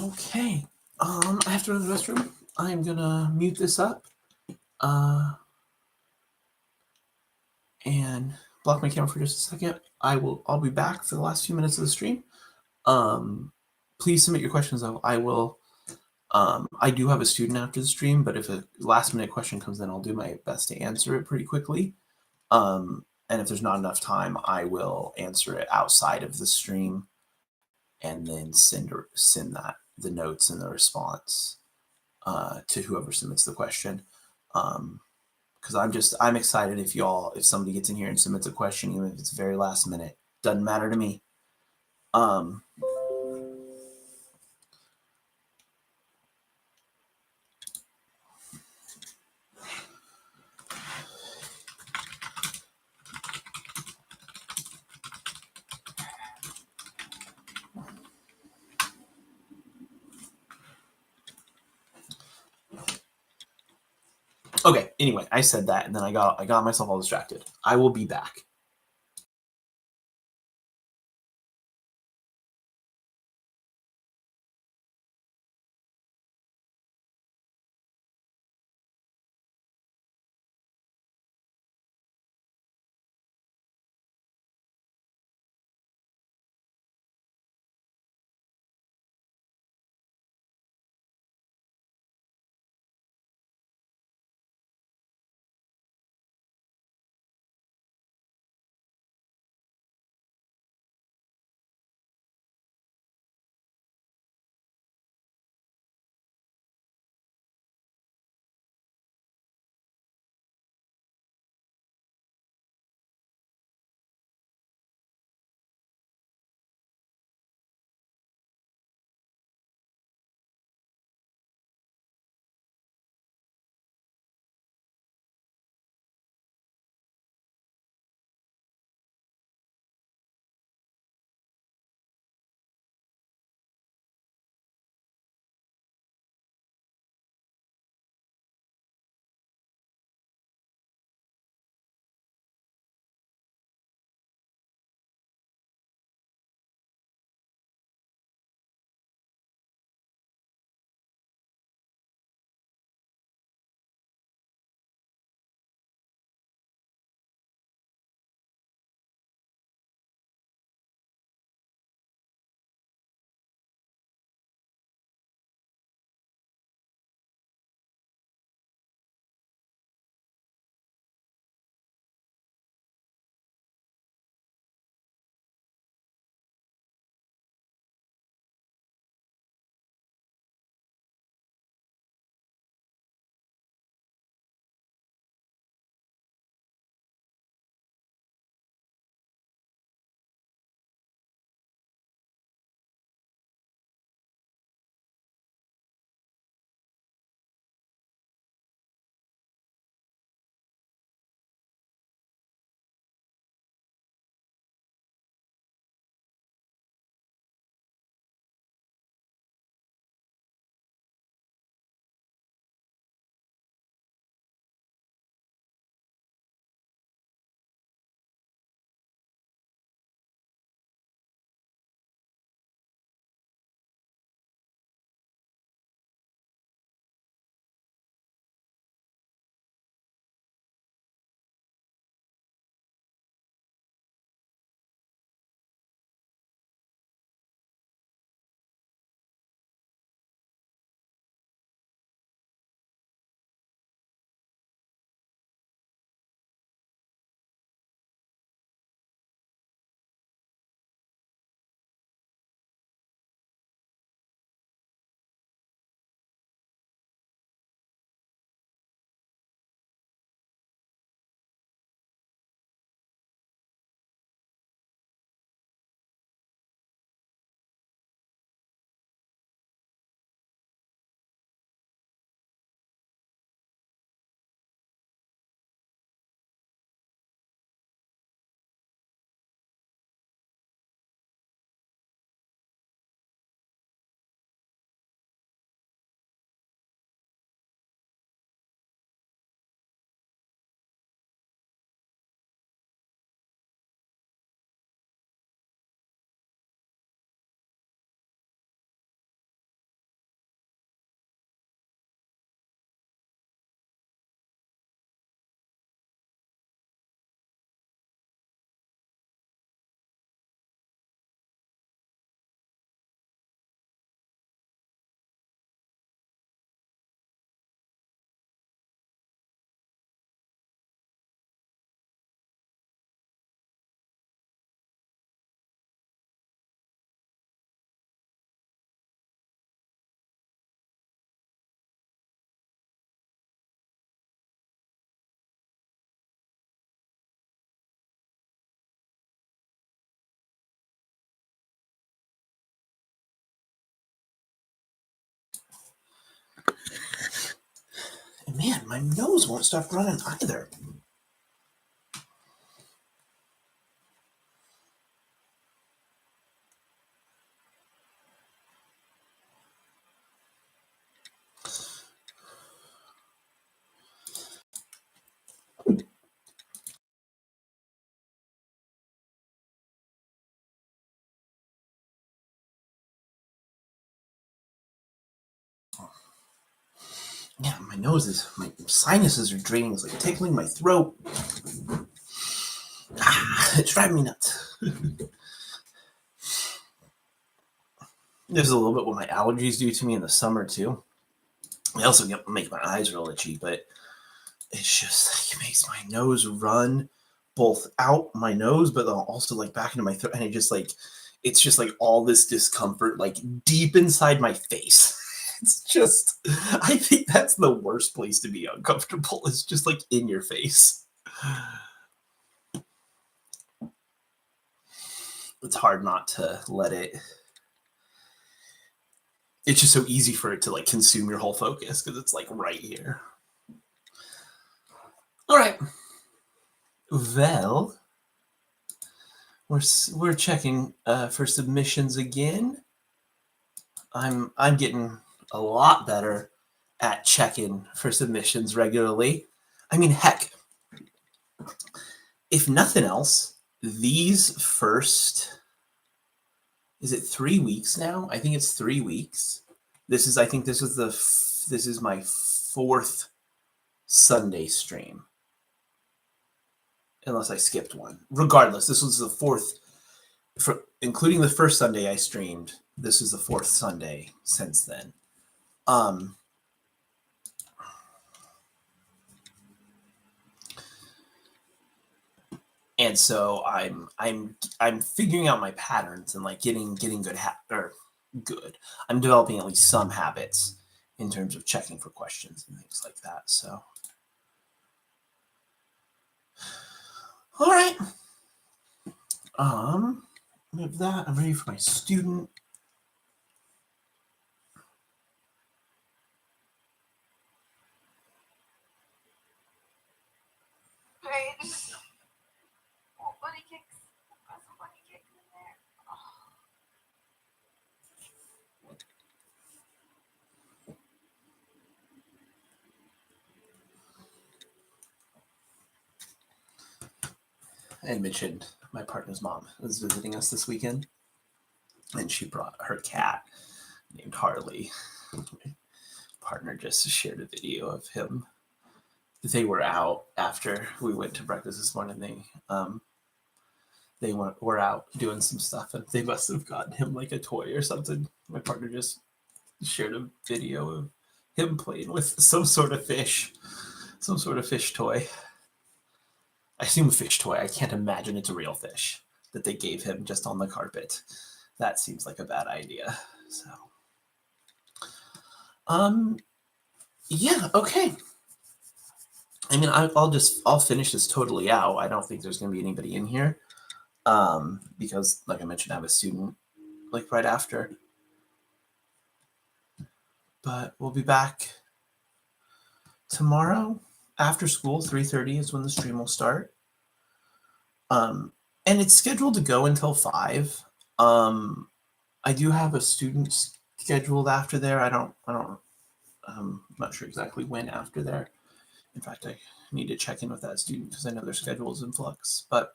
Okay. I have to go to the restroom. I'm gonna mute this up. And block my camera for just a second. I'll be back for the last few minutes of the stream. Please submit your questions though. I do have a student after the stream, but if a last minute question comes in, I'll do my best to answer it pretty quickly. And if there's not enough time, I will answer it outside of the stream and then send the notes and the response to whoever submits the question. Because I'm excited if somebody gets in here and submits a question, even if it's very last minute, doesn't matter to me. Okay, anyway, I said that and then I got myself all distracted. I will be back. Man, my nose won't stop running either. Yeah, my sinuses are draining. It's like tickling my throat. It's driving me nuts. There's a little bit what my allergies do to me in the summer too. They also make my eyes real itchy, but it's just like it makes my nose run both out my nose, but also like back into my throat, and it's just like all this discomfort like deep inside my face. It's just, I think that's the worst place to be uncomfortable. It's just like in your face. It's hard not to let it. It's just so easy for it to like consume your whole focus because it's like right here. All right. Well, we're checking for submissions again. I'm getting a lot better at checking for submissions regularly. I mean, heck, if nothing else, these first, is it 3 weeks now? I think it's 3 weeks. This is my fourth Sunday stream. Unless I skipped one. Regardless, this was the fourth, including the first Sunday I streamed. This is the fourth Sunday since then. And so I'm figuring out my patterns and like getting good. I'm developing at least some habits in terms of checking for questions and things like that. So, all right. With that, I'm ready for my student. I mentioned my partner's mom was visiting us this weekend, and she brought her cat named Harley. My partner just shared a video of him. They were out after we went to breakfast this morning. They were out doing some stuff, and they must have gotten him like a toy or something. My partner just shared a video of him playing with some sort of fish toy. I assume a fish toy. I can't imagine it's a real fish that they gave him just on the carpet. That seems like a bad idea. So, yeah, okay. I mean, I'll finish this totally out. I don't think there's going to be anybody in here, because, like I mentioned, I have a student like right after. But we'll be back tomorrow after school. 3:30 is when the stream will start. And it's scheduled to go until 5. I do have a student scheduled after there. I'm not sure exactly when after there. In fact, I need to check in with that student because I know their schedule is in flux. But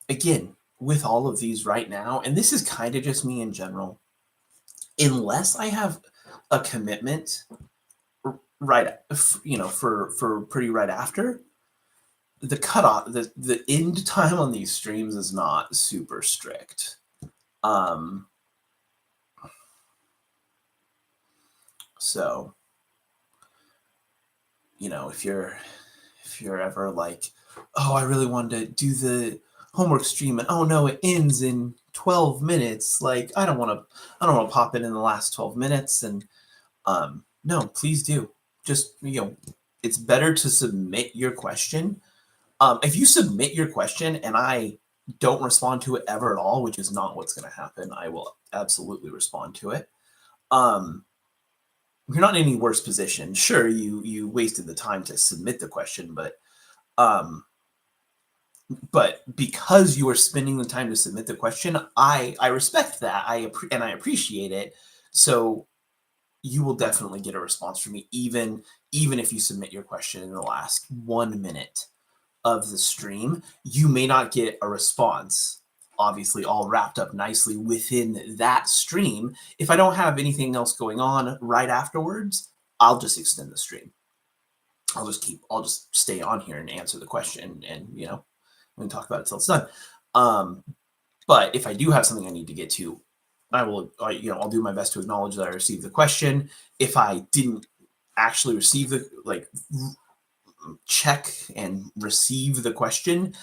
again, with all of these right now, and this is kind of just me in general, unless I have a commitment right, for pretty right after, the cutoff, the end time on these streams is not super strict. So, if you're ever like, oh, I really wanted to do the homework stream, and oh no, it ends in 12 minutes. Like, I don't want to pop in the last 12 minutes. And no, please do. Just, it's better to submit your question. If you submit your question and I don't respond to it ever at all, which is not what's going to happen, I will absolutely respond to it. you're not in any worse position. Sure, you wasted the time to submit the question, um, but because you are spending the time to submit the question, I respect that. And I appreciate it. So you will definitely get a response from me, even if you submit your question in the last 1 minute of the stream. You may not get a response, obviously all wrapped up nicely within that stream. If I don't have anything else going on right afterwards, I'll just extend the stream. I'll just stay on here and answer the question, and we can talk about it till it's done. But if I do have something I need to get to, I'll do my best to acknowledge that I received the question. If I didn't actually receive check and receive the question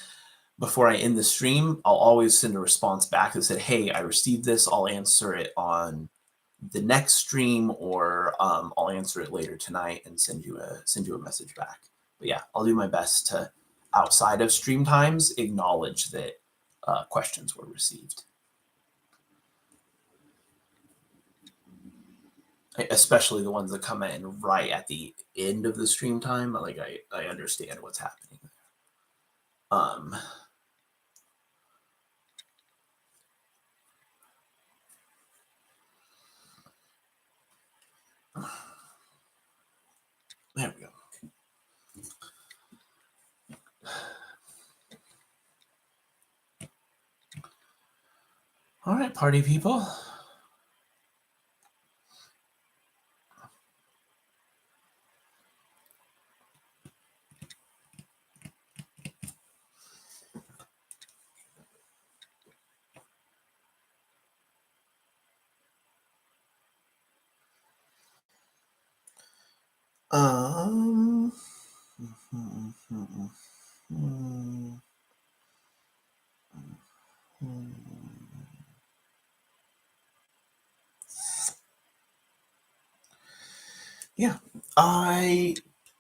before I end the stream, I'll always send a response back that said, "Hey, I received this. I'll answer it on the next stream, or I'll answer it later tonight and send you a message back." But yeah, I'll do my best to, outside of stream times, acknowledge that questions were received. Especially the ones that come in right at the end of the stream time. Like I understand what's happening there. There we go. All right, party people. Yeah, I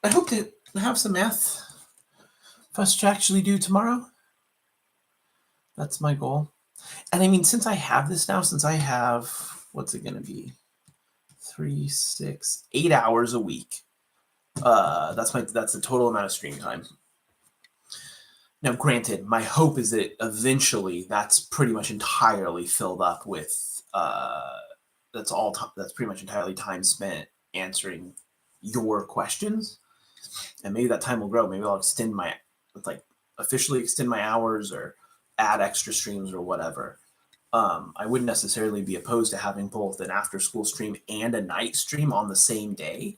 hope to have some math for us to actually do tomorrow. That's my goal. And I mean, since I have this now, since I have, what's it going to be? 3, 6, 8 hours a week. That's the total amount of stream time. Now, granted, my hope is that eventually that's pretty much entirely filled up with that's pretty much entirely time spent answering your questions, and maybe that time will grow. Maybe I'll officially extend my hours or add extra streams or whatever. I wouldn't necessarily be opposed to having both an after school stream and a night stream on the same day.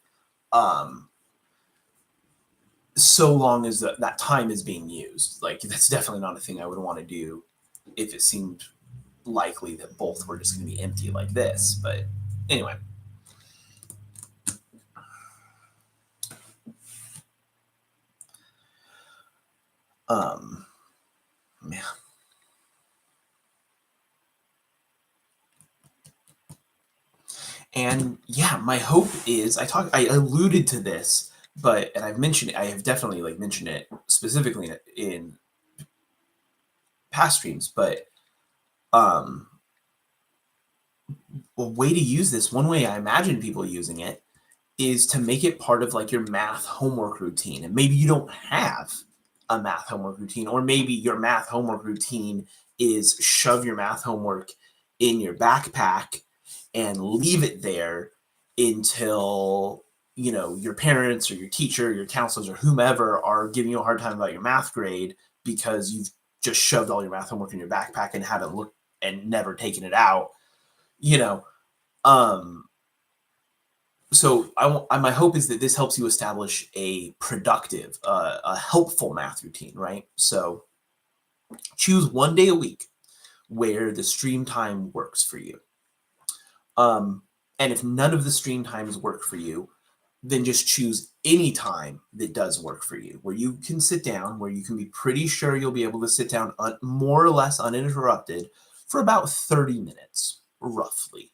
So long as that time is being used. Like, that's definitely not a thing I would want to do if it seemed likely that both were just going to be empty like this. But anyway. Yeah. And yeah, my hope is, I alluded to this, and I've mentioned it, I have definitely mentioned it specifically in past streams, but a way to use this, one way I imagine people using it, is to make it part of your math homework routine. And maybe you don't have a math homework routine, or maybe your math homework routine is shove your math homework in your backpack and leave it there until your parents or your teacher, your counselors, or whomever are giving you a hard time about your math grade because you've just shoved all your math homework in your backpack and haven't looked and never taken it out. So my hope is that this helps you establish a productive, a helpful math routine, right? So choose one day a week where the stream time works for you. And if none of the stream times work for you, then just choose any time that does work for you, where you can sit down, where you can be pretty sure you'll be able to sit down more or less uninterrupted for about 30 minutes, roughly.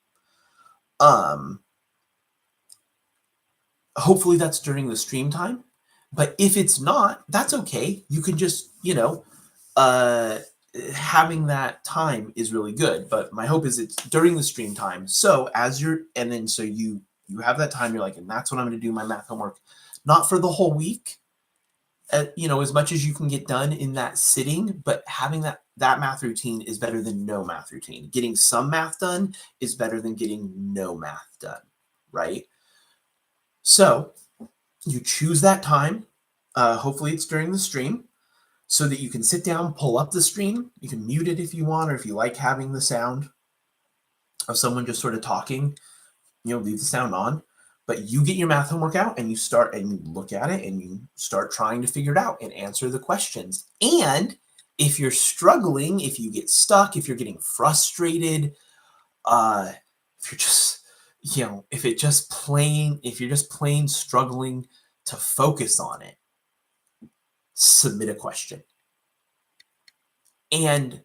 Hopefully that's during the stream time, but if it's not, that's okay. You can just, having that time is really good, but my hope is it's during the stream time. So so you You have that time, you're like, and that's when I'm going to do my math homework. Not for the whole week, as much as you can get done in that sitting, but having that math routine is better than no math routine. Getting some math done is better than getting no math done, right? So you choose that time. Hopefully it's during the stream so that you can sit down, pull up the stream. You can mute it if you want, or if you like having the sound of someone just sort of talking, leave the sound on. But you get your math homework out and you start and you look at it and you start trying to figure it out and answer the questions. And if you're struggling, if you get stuck, if you're getting frustrated, if you're just, if you're just plain struggling to focus on it, submit a question. And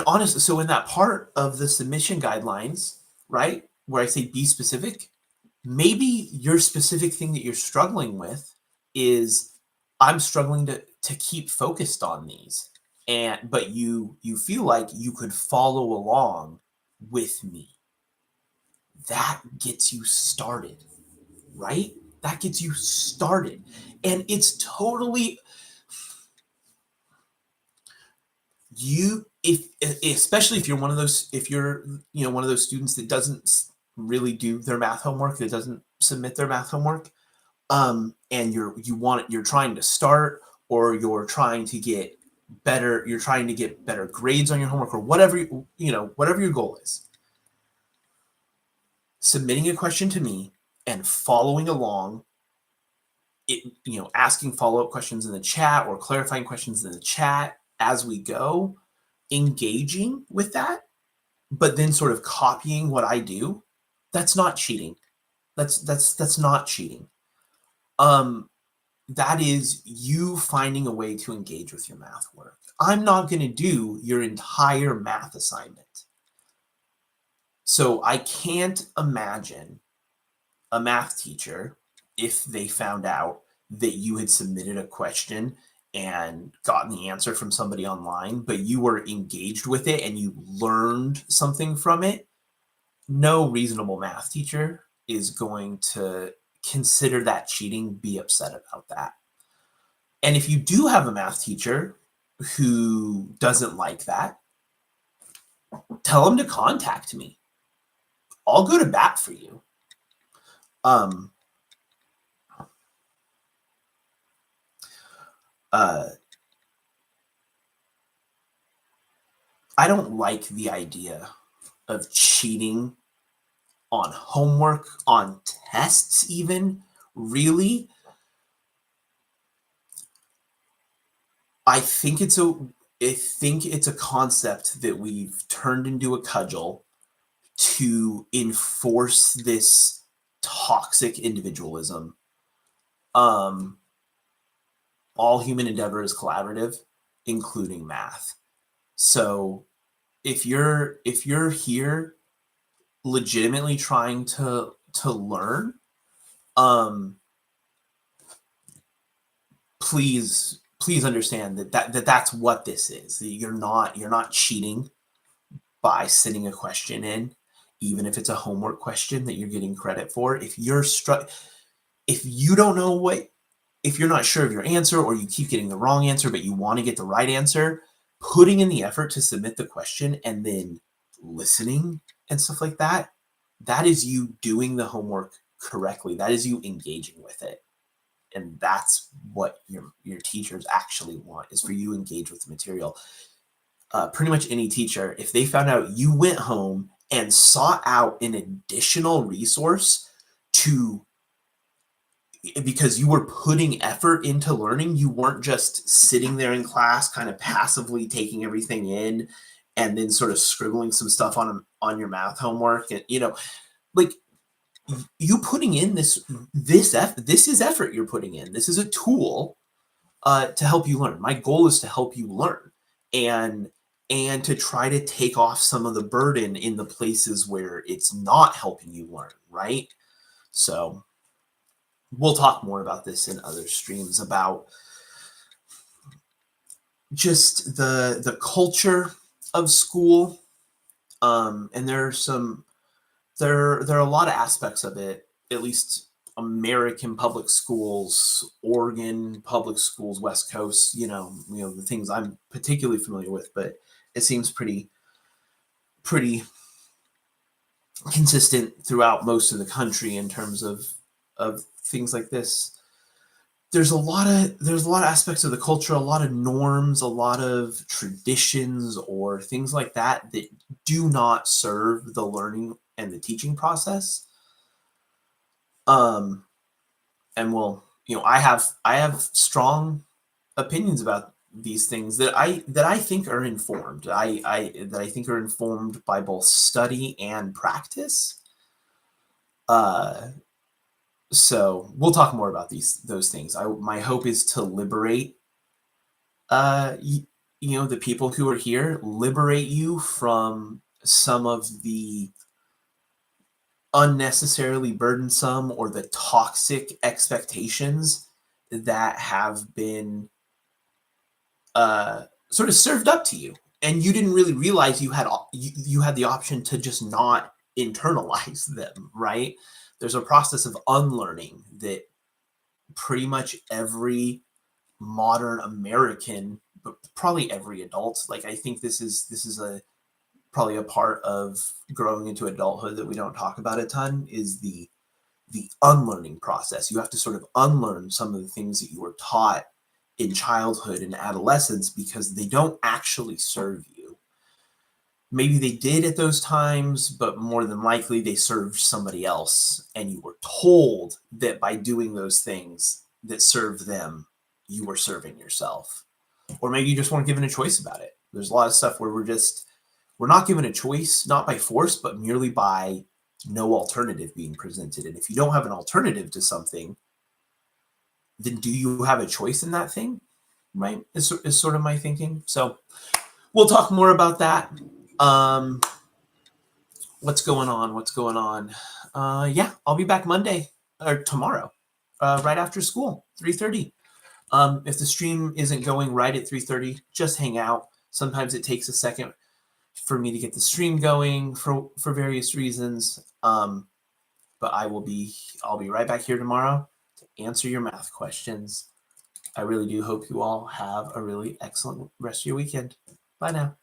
honestly, so in that part of the submission guidelines, right, where I say be specific, maybe your specific thing that you're struggling with is I'm struggling to keep focused on these. But you feel like you could follow along with me. That gets you started, right? That gets you started. And it's totally especially if you're one of those one of those students that doesn't really do their math homework, that doesn't submit their math homework, and you're trying to start, or you're trying to get better grades on your homework, or whatever whatever your goal is. Submitting a question to me and following along, asking follow-up questions in the chat or clarifying questions in the chat as we go, engaging with that, but then sort of copying what I do, that's not cheating. That's not cheating. That is you finding a way to engage with your math work. I'm not going to do your entire math assignment. So I can't imagine a math teacher, if they found out that you had submitted a question and gotten the answer from somebody online, but you were engaged with it and you learned something from it, no reasonable math teacher is going to consider that cheating, be upset about that. And if you do have a math teacher who doesn't like that, tell them to contact me. I'll go to bat for you. I don't like the idea of cheating on homework, on tests even, really. I think it's a concept that we've turned into a cudgel to enforce this toxic individualism. All human endeavor is collaborative, including math. So if you're here legitimately trying to learn, please understand that's what this is. You're not cheating by sending a question in, even if it's a homework question that you're getting credit for. If you're if you don't know if you're not sure of your answer, or you keep getting the wrong answer but you want to get the right answer, putting in the effort to submit the question and then listening and stuff like that, that is you doing the homework correctly. That is you engaging with it. And that's what your teachers actually want, is for you to engage with the material. Pretty much any teacher, if they found out you went home and sought out an additional resource because you were putting effort into learning, you weren't just sitting there in class kind of passively taking everything in and then sort of scribbling some stuff on your math homework, and like, you putting in this is effort you're putting in. This is a tool to help you learn. My goal is to help you learn and to try to take off some of the burden in the places where it's not helping you learn, right? So we'll talk more about this in other streams, about just the culture of school. And there are some there are a lot of aspects of it, at least American public schools, Oregon public schools, West Coast, the things I'm particularly familiar with, but it seems pretty consistent throughout most of the country in terms of things like this. There's a lot of aspects of the culture, a lot of norms, a lot of traditions or things like that that do not serve the learning and the teaching process. And I have strong opinions about these things that I think are informed. I think are informed by both study and practice. So we'll talk more about those things. My hope is to liberate the people who are here, liberate you from some of the unnecessarily burdensome or the toxic expectations that have been sort of served up to you, and you didn't really realize you had the option to just not internalize them, right? There's a process of unlearning that pretty much every modern American, but probably every adult, like I think this is probably a part of growing into adulthood that we don't talk about a ton, is the unlearning process. You have to sort of unlearn some of the things that you were taught in childhood and adolescence because they don't actually serve you. Maybe they did at those times, but more than likely they served somebody else, and you were told that by doing those things that served them, you were serving yourself. Or maybe you just weren't given a choice about it. There's a lot of stuff where we're not given a choice, not by force, but merely by no alternative being presented. And if you don't have an alternative to something, then do you have a choice in that thing? Right? Is sort of my thinking. So we'll talk more about that. What's going on? Yeah, I'll be back Monday or tomorrow, right after school, 3:30. If the stream isn't going right at 3:30, just hang out. Sometimes it takes a second for me to get the stream going for various reasons. But I'll be right back here tomorrow to answer your math questions. I really do hope you all have a really excellent rest of your weekend. Bye now.